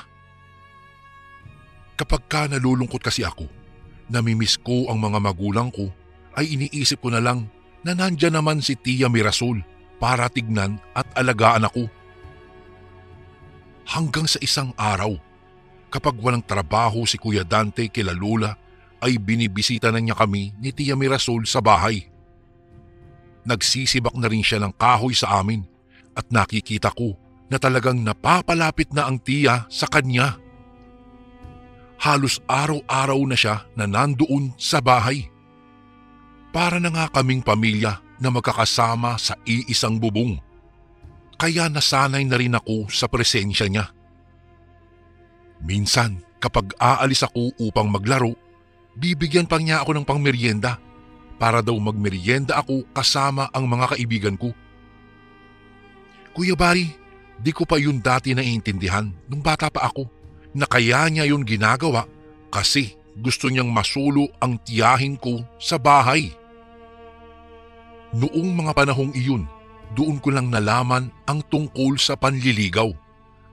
Kapag ka nalulungkot kasi ako, namimiss ko ang mga magulang ko, ay iniisip ko na lang na nandyan naman si Tia Mirasol para tignan at alagaan ako. Hanggang sa isang araw, kapag walang trabaho si Kuya Dante kila lola, ay binibisita na niya kami ni Tia Mirasol sa bahay. Nagsisibak na rin siya ng kahoy sa amin at nakikita ko na talagang napapalapit na ang Tia sa kanya. Halos araw-araw na siya na nandoon sa bahay. Para na nga kaming pamilya na magkakasama sa iisang bubong. Kaya nasanay na rin ako sa presensya niya. Minsan kapag aalis ako upang maglaro, bibigyan pa niya ako ng pangmeryenda para daw magmerienda ako kasama ang mga kaibigan ko. Kuya Bari, di ko pa yun dati naiintindihan nung bata pa ako na kaya niya yun ginagawa kasi gusto niyang masulo ang tiyahin ko sa bahay. Noong mga panahong iyon, doon ko lang nalaman ang tungkol sa panliligaw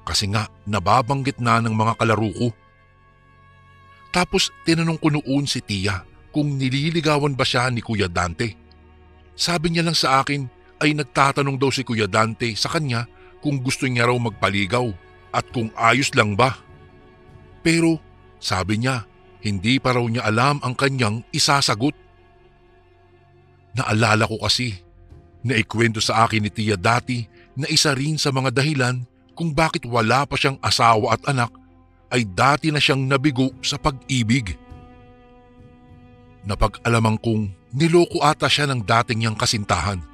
kasi nga nababanggit na ng mga kalaro ko. Tapos tinanong ko noon si Tia kung nililigawan ba siya ni Kuya Dante. Sabi niya lang sa akin ay nagtatanong daw si Kuya Dante sa kanya kung gusto niya raw magpaligaw at kung ayos lang ba. Pero sabi niya hindi pa raw niya alam ang kanyang isasagot. Naalala ko kasi na ikwento sa akin ni Tia dati na isa rin sa mga dahilan kung bakit wala pa siyang asawa at anak ay dati na siyang nabigo sa pag-ibig. Napag-alaman kong niloko ata siya ng dating niyang kasintahan.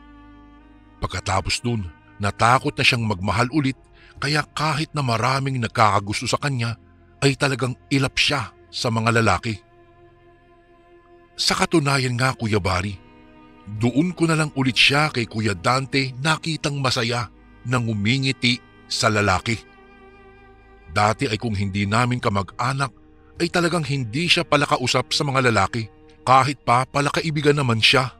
Pagkatapos dun, natakot na siyang magmahal ulit kaya kahit na maraming nagkakagusto sa kanya ay talagang ilap siya sa mga lalaki. Sa katunayan nga Kuya Bari, doon ko na lang ulit siya kay Kuya Dante nakitang masaya nang umingiti sa lalaki. Dati ay kung hindi namin kamag-anak ay talagang hindi siya palakausap sa mga lalaki kahit pa palakaibigan naman siya.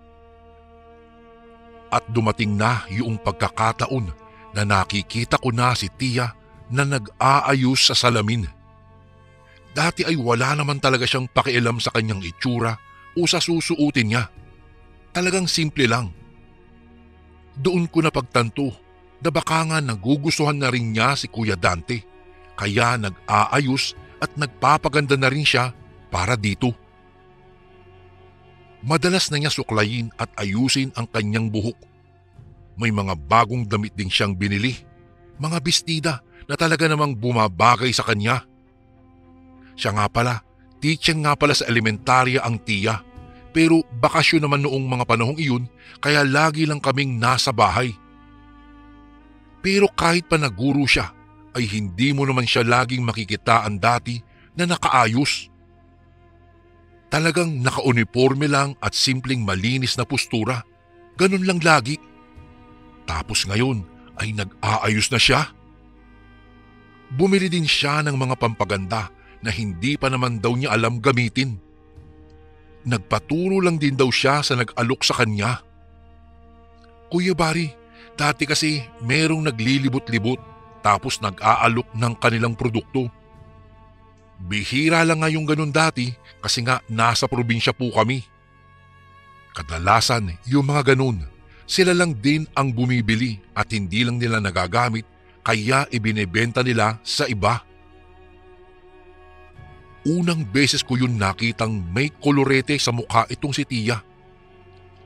At dumating na yung pagkakataon na nakikita ko na si Tia na nag-aayos sa salamin. Dati ay wala naman talaga siyang pakialam sa kanyang itsura o sa susuotin niya. Talagang simple lang. Doon ko napagtanto na baka nga nagugustuhan na rin niya si Kuya Dante. Kaya nag-aayos at nagpapaganda na rin siya para dito. Madalas na niya suklayin at ayusin ang kanyang buhok. May mga bagong damit din siyang binili. Mga bestida na talaga namang bumabagay sa kanya. Siya nga pala, teacher nga pala sa elementarya ang Tia. Pero bakasyon naman noong mga panahong iyon kaya lagi lang kaming nasa bahay. Pero kahit pa naguro siya, ay hindi mo naman siya laging makikitaan dati na nakaayos. Talagang naka-uniforme lang at simpleng malinis na postura. Ganun lang lagi. Tapos ngayon ay nag-aayos na siya. Bumili din siya ng mga pampaganda na hindi pa naman daw niya alam gamitin. Nagpaturo lang din daw siya sa nag-alok sa kanya. Kuya Bari, dati kasi merong naglilibot-libot tapos nag-aalok ng kanilang produkto. Bihira lang nga yung ganun dati kasi nga nasa probinsya po kami. Kadalasan yung mga ganun, sila lang din ang bumibili at hindi lang nila nagagamit kaya ibinebenta nila sa iba. Unang beses ko yun nakitang may kolorete sa mukha itong si Tia.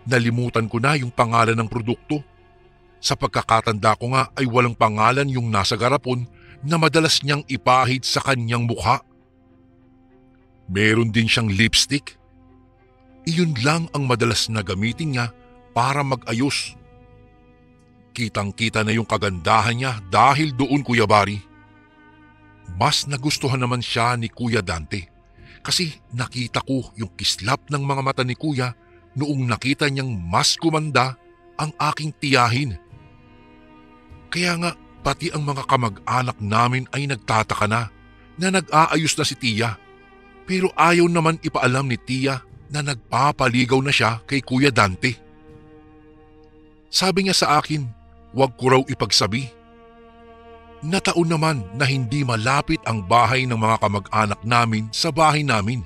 Nalimutan ko na yung pangalan ng produkto. Sa pagkakatanda ko nga ay walang pangalan yung nasa garapon na madalas niyang ipahid sa kanyang mukha. Meron din siyang lipstick. Iyon lang ang madalas na gamitin niya para mag-ayos. Kitang-kita na yung kagandahan niya dahil doon Kuya Bari. Mas nagustuhan naman siya ni Kuya Dante kasi nakita ko yung kislap ng mga mata ni Kuya noong nakita niyang mas gumanda ang aking tiyahin. Kaya nga pati ang mga kamag-anak namin ay nagtataka na nag-aayos na si Tia. Pero ayaw naman ipaalam ni Tia na nagpapaligaw na siya kay Kuya Dante. Sabi niya sa akin, huwag ko raw ipagsabi. Nataon naman na hindi malapit ang bahay ng mga kamag-anak namin sa bahay namin,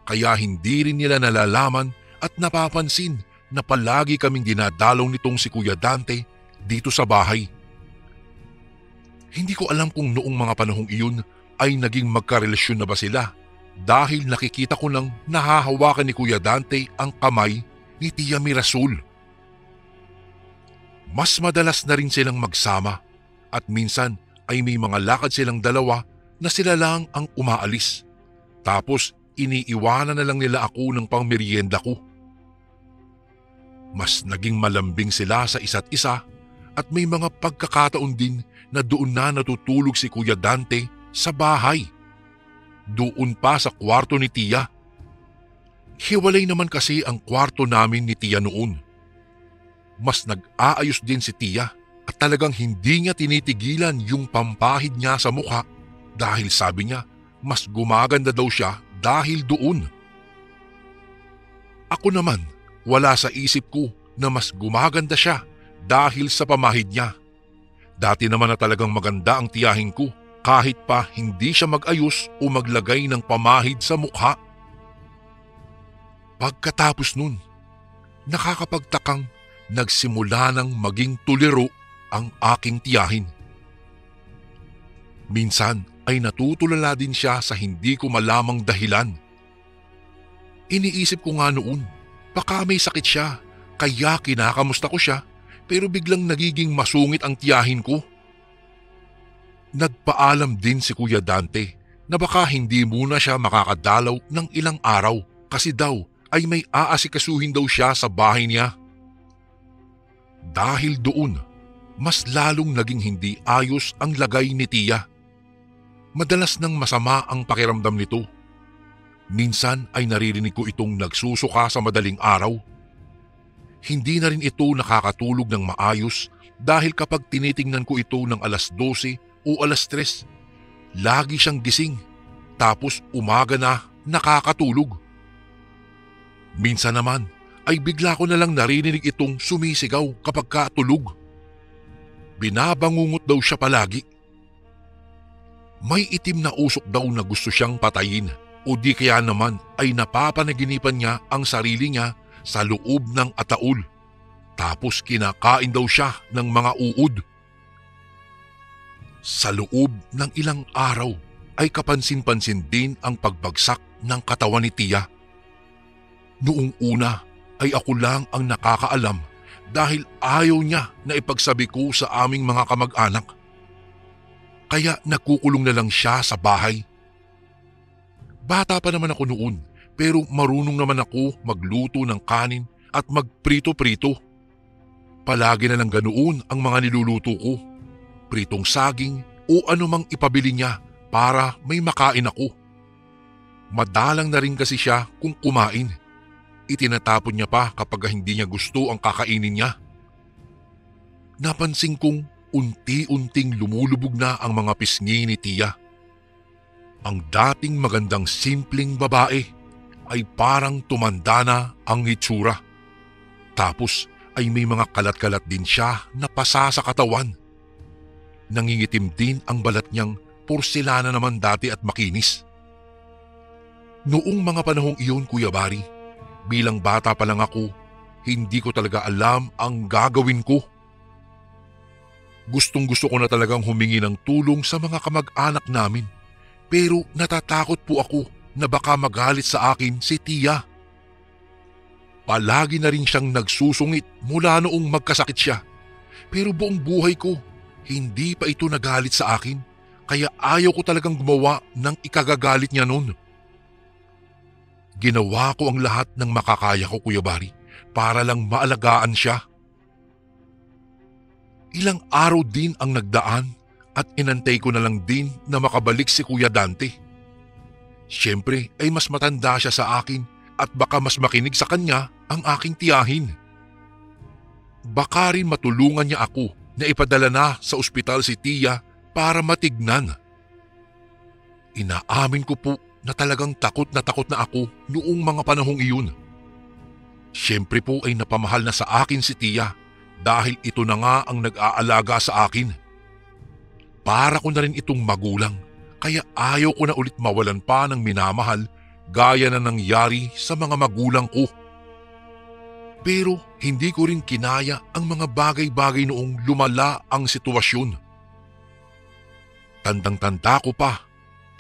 kaya hindi rin nila nalalaman at napapansin na palagi kaming dinadalaw nitong si Kuya Dante dito sa bahay. Hindi ko alam kung noong mga panahong iyon ay naging magkarelasyon na ba sila dahil nakikita ko nang nahahawakan ni Kuya Dante ang kamay ni Tia Mirasol. Mas madalas na rin silang magsama at minsan ay may mga lakad silang dalawa na sila lang ang umaalis. Tapos iniiwanan na lang nila ako ng pangmeryenda ko. Mas naging malambing sila sa isa't isa at may mga pagkakataon din na doon na natutulog si Kuya Dante sa bahay. Doon pa sa kwarto ni Tia. Hiwalay naman kasi ang kwarto namin ni Tia noon. Mas nag-aayos din si Tia at talagang hindi niya tinitigilan yung pampahid niya sa mukha dahil sabi niya mas gumaganda daw siya dahil doon. Ako naman, wala sa isip ko na mas gumaganda siya dahil sa pamahid niya. Dati naman na talagang maganda ang tiyahin ko kahit pa hindi siya mag-ayos o maglagay ng pamahid sa mukha. Pagkatapos nun, nakakapagtakang nagsimula ng maging tuliro ang aking tiyahin. Minsan ay natutulala din siya sa hindi ko malamang dahilan. Iniisip ko nga noon, baka may sakit siya, kaya kinakamusta ko siya pero biglang nagiging masungit ang tiyahin ko. Nagpaalam din si Kuya Dante na baka hindi muna siya makakadalaw ng ilang araw kasi daw ay may aasikasuhin daw siya sa bahay niya. Dahil doon, mas lalong naging hindi ayos ang lagay ni Tia. Madalas nang masama ang pakiramdam nito. Minsan ay naririnig ko itong nagsusuka sa madaling araw. Hindi na rin ito nakakatulog ng maayos dahil kapag tinitingnan ko ito ng alas 12 o alas 3, lagi siyang gising tapos umaga na nakakatulog. Minsan naman ay bigla ko na lang naririnig itong sumisigaw kapag katulog. Binabangungot daw siya palagi. May itim na usok daw na gusto siyang patayin o di kaya naman ay napapanaginipan niya ang sarili niya sa loob ng ataol. Tapos kinakain daw siya ng mga uod. Sa loob ng ilang araw ay kapansin-pansin din ang pagbagsak ng katawan ni Tia. Noong una ay ako lang ang nakakaalam dahil ayaw niya na ipagsabi ko sa aming mga kamag-anak. Kaya nakukulong na lang siya sa bahay. Bata pa naman ako noon pero marunong naman ako magluto ng kanin at magprito-prito. Palagi na lang ganoon ang mga niluluto ko. Pritong saging o anumang ipabili niya para may makain ako. Madalang na rin kasi siya kung kumain. Itinatapon niya pa kapag hindi niya gusto ang kakainin niya. Napansin kong unti-unting lumulubog na ang mga pisngi ni Tia. Ang dating magandang simpleng babae ay parang tumanda na ang itsura. Tapos ay may mga kalat-kalat din siya na pasa sa katawan. Nangingitim din ang balat niyang porselana naman dati at makinis. Noong mga panahong iyon, Kuya Bari, bilang bata pa lang ako, hindi ko talaga alam ang gagawin ko. Gustong-gusto ko na talagang humingi ng tulong sa mga kamag-anak namin, pero natatakot po ako na baka magalit sa akin si Tia. Palagi na rin siyang nagsusungit mula noong magkasakit siya, pero buong buhay ko, hindi pa ito nagalit sa akin, kaya ayaw ko talagang gumawa ng ikagagalit niya noon. Ginawa ko ang lahat ng makakaya ko, Kuya Bari, para lang maalagaan siya. Ilang araw din ang nagdaan at inantay ko na lang din na makabalik si Kuya Dante. Siyempre ay mas matanda siya sa akin at baka mas makinig sa kanya ang aking tiyahin. Baka rin matulungan niya ako na ipadala na sa ospital si Tia para matignan. Inaamin ko po na talagang takot na ako noong mga panahong iyon. Siyempre po ay napamahal na sa akin si Tia dahil ito na nga ang nag-aalaga sa akin. Para ko na rin itong magulang kaya ayaw ko na ulit mawalan pa ng minamahal gaya na nangyari sa mga magulang ko. Pero hindi ko rin kinaya ang mga bagay-bagay noong lumala ang sitwasyon. Tandang-tanda ko pa,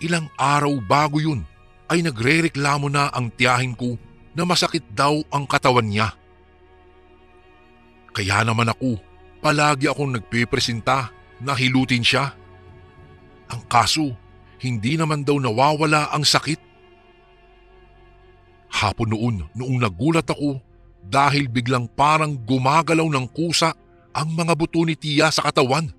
ilang araw bago yun ay nagrereklamo na ang tiyahin ko na masakit daw ang katawan niya. Kaya naman ako, palagi akong nagpipresenta na hilutin siya. Ang kaso, hindi naman daw nawawala ang sakit. Hapon noong nagulat ako dahil biglang parang gumagalaw ng kusa ang mga buto ni Tia sa katawan.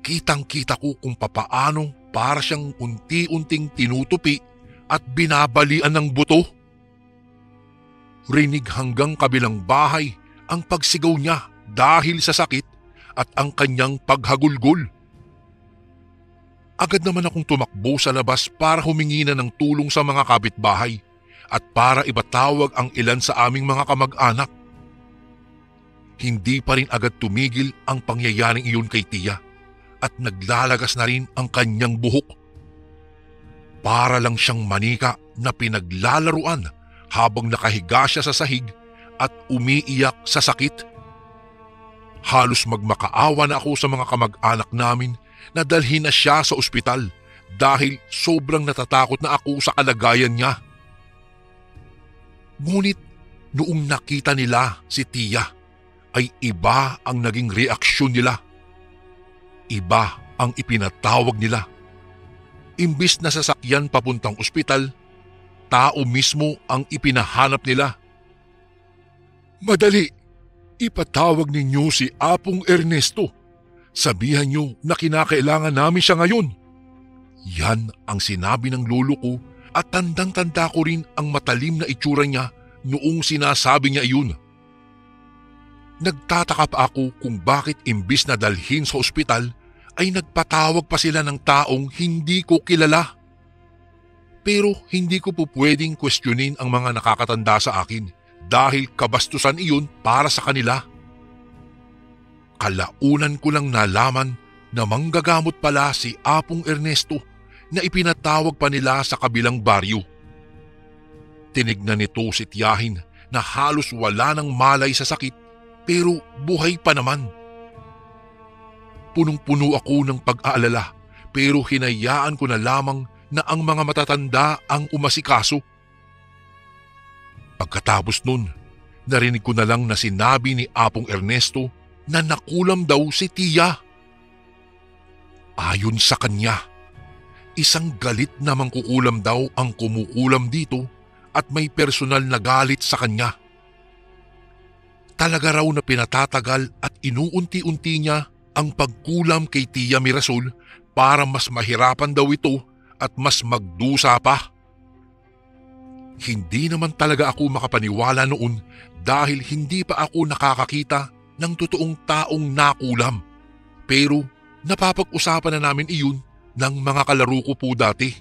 Kitang-kita ko kung papaano para siyang unti-unting tinutupi at binabalian ng buto. Rinig hanggang kabilang bahay ang pagsigaw niya dahil sa sakit at ang kanyang paghagulgol. Agad naman akong tumakbo sa labas para humingi na ng tulong sa mga kapitbahay at para ipatawag ang ilan sa aming mga kamag-anak. Hindi pa rin agad tumigil ang pangyayaring iyon kay Tia at naglalagas na rin ang kanyang buhok. Para lang siyang manika na pinaglalaruan habang nakahiga siya sa sahig at umiiyak sa sakit. Halos magmakaawa na ako sa mga kamag-anak namin na dalhin na siya sa ospital dahil sobrang natatakot na ako sa kalagayan niya. Ngunit noong nakita nila si Tia ay iba ang naging reaksyon nila. Iba ang ipinatawag nila. Imbis na sasakyan papuntang ospital, tao mismo ang ipinahanap nila. "Madali, ipatawag ninyo si Apong Ernesto. Sabihan niyo na kinakailangan namin siya ngayon." Yan ang sinabi ng lolo ko at tandang-tanda ko rin ang matalim na itsura niya noong sinasabi niya iyon. Nagtataka pa ako kung bakit imbis na dalhin sa ospital ay nagpatawag pa sila ng taong hindi ko kilala. Pero hindi ko po pwedeng questionin ang mga nakakatanda sa akin dahil kabastusan iyon para sa kanila. Kalaunan ko lang nalaman na manggagamot pala si Apong Ernesto na ipinatawag pa nila sa kabilang baryo. Tinignan nito si Tiyahin na halos wala ng malay sa sakit pero buhay pa naman. Punong-puno ako ng pag-aalala pero hinayaan ko na lamang na ang mga matatanda ang umasikaso. Pagkatapos nun, narinig ko na lang na sinabi ni Apong Ernesto na nakulam daw si Tia. Ayon sa kanya, isang galit na mangkukulam daw ang kumukulam dito at may personal na galit sa kanya. Talaga raw na pinatatagal at inuunti-unti niya ang pagkulam kay Tia Mirasol para mas mahirapan daw ito at mas magdusa pa. Hindi naman talaga ako makapaniwala noon dahil hindi pa ako nakakakita ng totoong taong nakulam. Pero napapag-usapan na namin iyon ng mga kalaro ko po dati.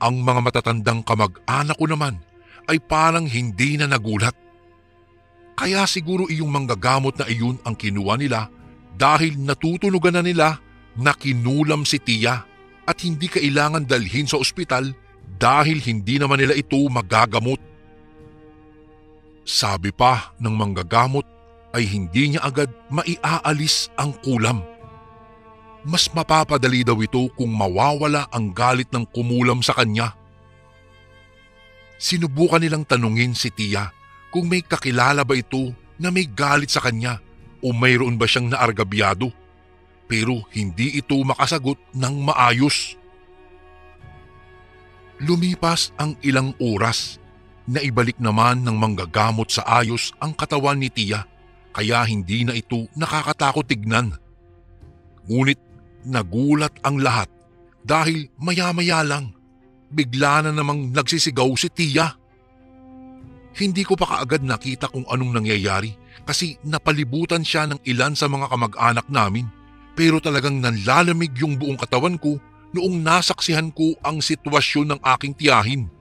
Ang mga matatandang kamag-anak ko naman ay parang hindi na nagulat. Kaya siguro iyong manggagamot na iyon ang kinuha nila dahil natutunugan na nila na kinulam si Tia at hindi kailangan dalhin sa ospital dahil hindi naman nila ito magagamot. Sabi pa ng manggagamot ay hindi niya agad maiaalis ang kulam. Mas mapapadali daw ito kung mawawala ang galit ng kumulam sa kanya. Sinubukan nilang tanungin si Tia kung may kakilala ba ito na may galit sa kanya o mayroon ba siyang naargabyado, pero hindi ito makasagot ng maayos. Lumipas ang ilang oras na ibalik naman ng manggagamot sa ayos ang katawan ni Tia kaya hindi na ito nakakatakot tignan. Ngunit nagulat ang lahat dahil maya-maya lang bigla na namang nagsisigaw si Tia. Hindi ko pa kaagad nakita kung anong nangyayari kasi napalibutan siya ng ilan sa mga kamag-anak namin pero talagang nanlalamig yung buong katawan ko noong nasaksihan ko ang sitwasyon ng aking tiyahin.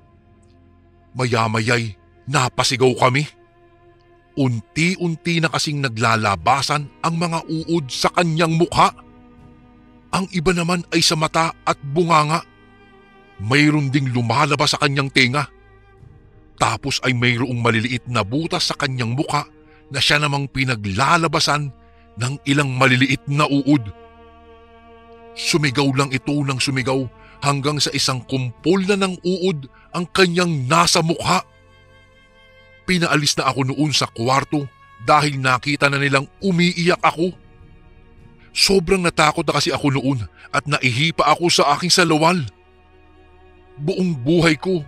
Maya-maya'y napasigaw kami. Unti-unti na kasing naglalabasan ang mga uod sa kanyang mukha. Ang iba naman ay sa mata at bunganga. Mayroon ding lumalabas sa kanyang tenga. Tapos ay mayroong maliliit na butas sa kanyang mukha na siya namang pinaglalabasan ng ilang maliliit na uod. Sumigaw lang ito ng sumigaw hanggang sa isang kumpol na ng uod ang kanyang nasa mukha. Pinaalis na ako noon sa kwarto dahil nakita na nilang umiiyak ako. Sobrang natakot na kasi ako noon at naihipa ako sa aking salawal. Buong buhay ko,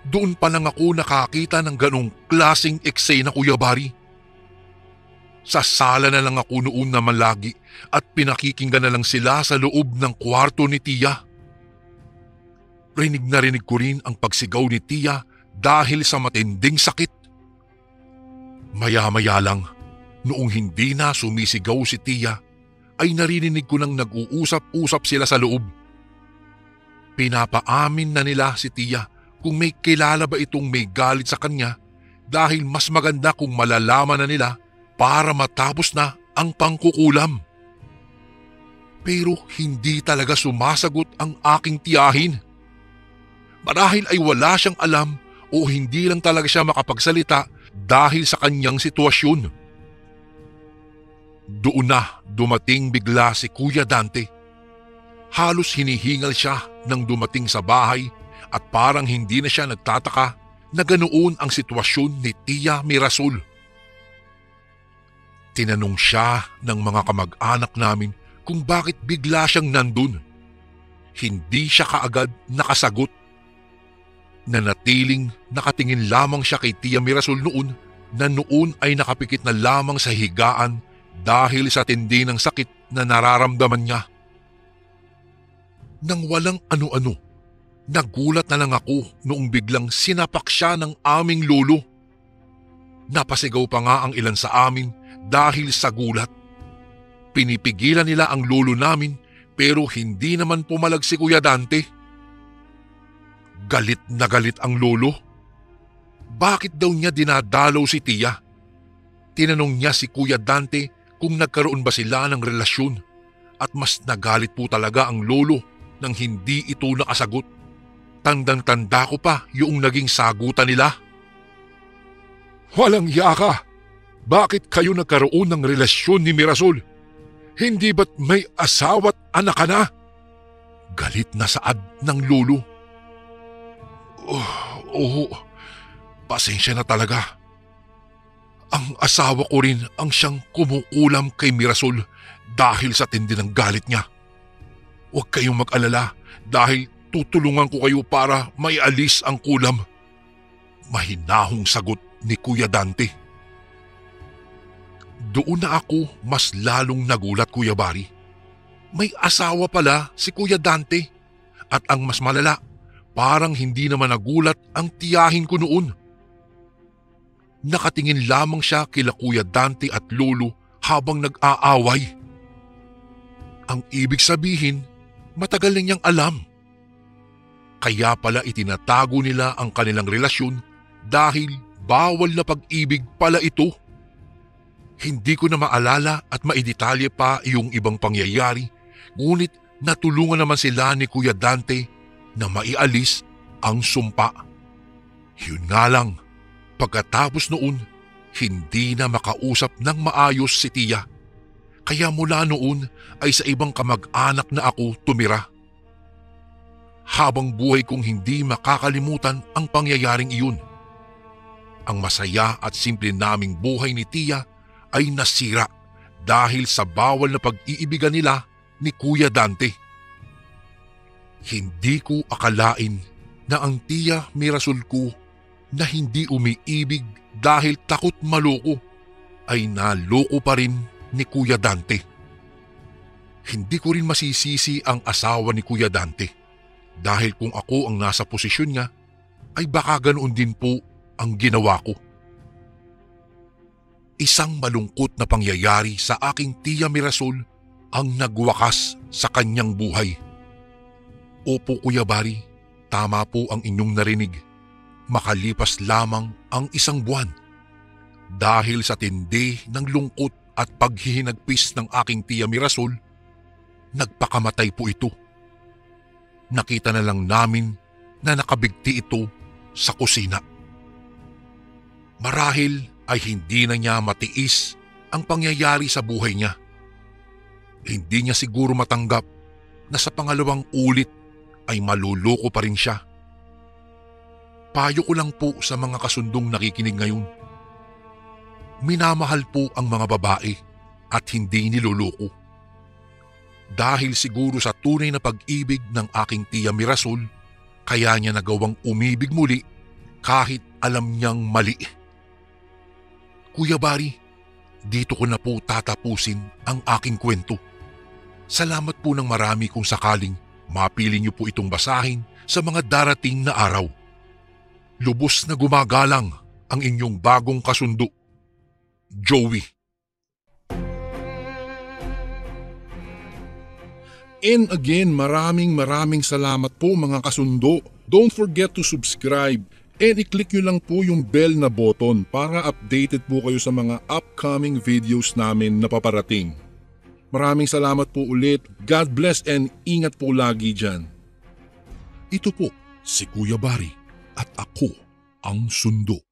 doon pa lang ako nakakita ng ganong klaseng eksena, Kuya Bari. Sa sala na lang ako noon na malagi at pinakikinggan na lang sila sa loob ng kwarto ni Tia. Rinig na rinig ko rin ang pagsigaw ni Tia dahil sa matinding sakit. Maya-maya lang, noong hindi na sumisigaw si Tia, ay narinig ko nang nag-uusap-usap sila sa loob. Pinapaamin na nila si Tia kung may kilala ba itong may galit sa kanya dahil mas maganda kung malalaman na nila para matapos na ang pangkukulam. Pero hindi talaga sumasagot ang aking tiyahin. Marahil ay wala siyang alam o hindi lang talaga siya makapagsalita dahil sa kanyang sitwasyon. Doon na dumating bigla si Kuya Dante. Halos hinihingal siya nang dumating sa bahay at parang hindi na siya nagtataka na ganoon ang sitwasyon ni Tia Mirasol. Tinanong siya ng mga kamag-anak namin kung bakit bigla siyang nandun. Hindi siya kaagad nakasagot. Nanatiling nakatingin lamang siya kay Tia Mirasol noon na noon ay nakapikit na lamang sa higaan dahil sa tindi ng sakit na nararamdaman niya. Nang walang ano-ano, nagulat na lang ako noong biglang sinapak siya ng aming lolo. Napasigaw pa nga ang ilan sa amin dahil sa gulat. Pinipigilan nila ang lolo namin pero hindi naman pumalag si Kuya Dante. Galit na galit ang lolo. Bakit daw niya dinadalaw si Tia? Tinanong niya si Kuya Dante kung nagkaroon ba sila ng relasyon at mas nagalit po talaga ang lolo nang hindi ito nakasagot. Tandang-tanda ko pa yung naging sagutan nila. Walang hiya ka! Bakit kayo nagkaroon ng relasyon ni Mirasol? Hindi ba't may asawa't anak ka na? Galit na saad ng lolo. Oo, pasensya na talaga. Ang asawa ko rin ang siyang kumukulam kay Mirasol dahil sa tindi ng galit niya. Huwag kayong mag-alala dahil tutulungan ko kayo para maialis ang kulam. Mahinahong sagot ni Kuya Dante. Doon na ako mas lalong nagulat, Kuya Bari. May asawa pala si Kuya Dante at ang mas malala, parang hindi naman nagulat ang tiyahin ko noon. Nakatingin lamang siya kila Kuya Dante at lolo habang nag-aaway. Ang ibig sabihin, matagal na niyang alam. Kaya pala itinatago nila ang kanilang relasyon dahil bawal na pag-ibig pala ito. Hindi ko na maalala at maidetalye pa yung ibang pangyayari, ngunit natulungan naman sila ni Kuya Dante na maialis ang sumpa. Yun nga lang, pagkatapos noon, hindi na makausap ng maayos si Tia. Kaya mula noon ay sa ibang kamag-anak na ako tumira. Habang buhay kong hindi makakalimutan ang pangyayaring iyon. Ang masaya at simple naming buhay ni Tia ay nasira dahil sa bawal na pag-iibigan nila ni Kuya Dante. Hindi ko akalain na ang Tia Mirasol ko na hindi umiibig dahil takot maloko ay naloko pa rin ni Kuya Dante. Hindi ko rin masisisi ang asawa ni Kuya Dante dahil kung ako ang nasa posisyon niya ay baka ganoon din po ang ginawa ko. Isang malungkot na pangyayari sa aking Tia Mirasol ang nagwakas sa kanyang buhay. Opo, Kuya Bari, tama po ang inyong narinig. Makalipas lamang ang isang buwan. Dahil sa tindi ng lungkot at paghihinagpis ng aking Tia Mirasol, nagpakamatay po ito. Nakita na lang namin na nakabigti ito sa kusina. Marahil ay hindi na niya matiis ang pangyayari sa buhay niya. Hindi niya siguro matanggap na sa pangalawang ulit ay maluloko pa rin siya. Payo ko lang po sa mga kasundong nakikinig ngayon. Minamahal po ang mga babae at hindi niloloko. Dahil siguro sa tunay na pag-ibig ng aking Tia Mirasol, kaya niya nagawang umibig muli kahit alam niyang mali. Kuya Bari, dito ko na po tatapusin ang aking kwento. Salamat po ng marami kung sakaling mapili niyo po itong basahin sa mga darating na araw. Lubos na gumagalang ang inyong bagong kasundo, Joey. And again, maraming salamat po mga kasundo. Don't forget to subscribe and i-click nyo lang po yung bell na button para updated po kayo sa mga upcoming videos namin na paparating. Maraming salamat po ulit. God bless and ingat po lagi dyan. Ito po si Kuya Bari at ako ang Sundo.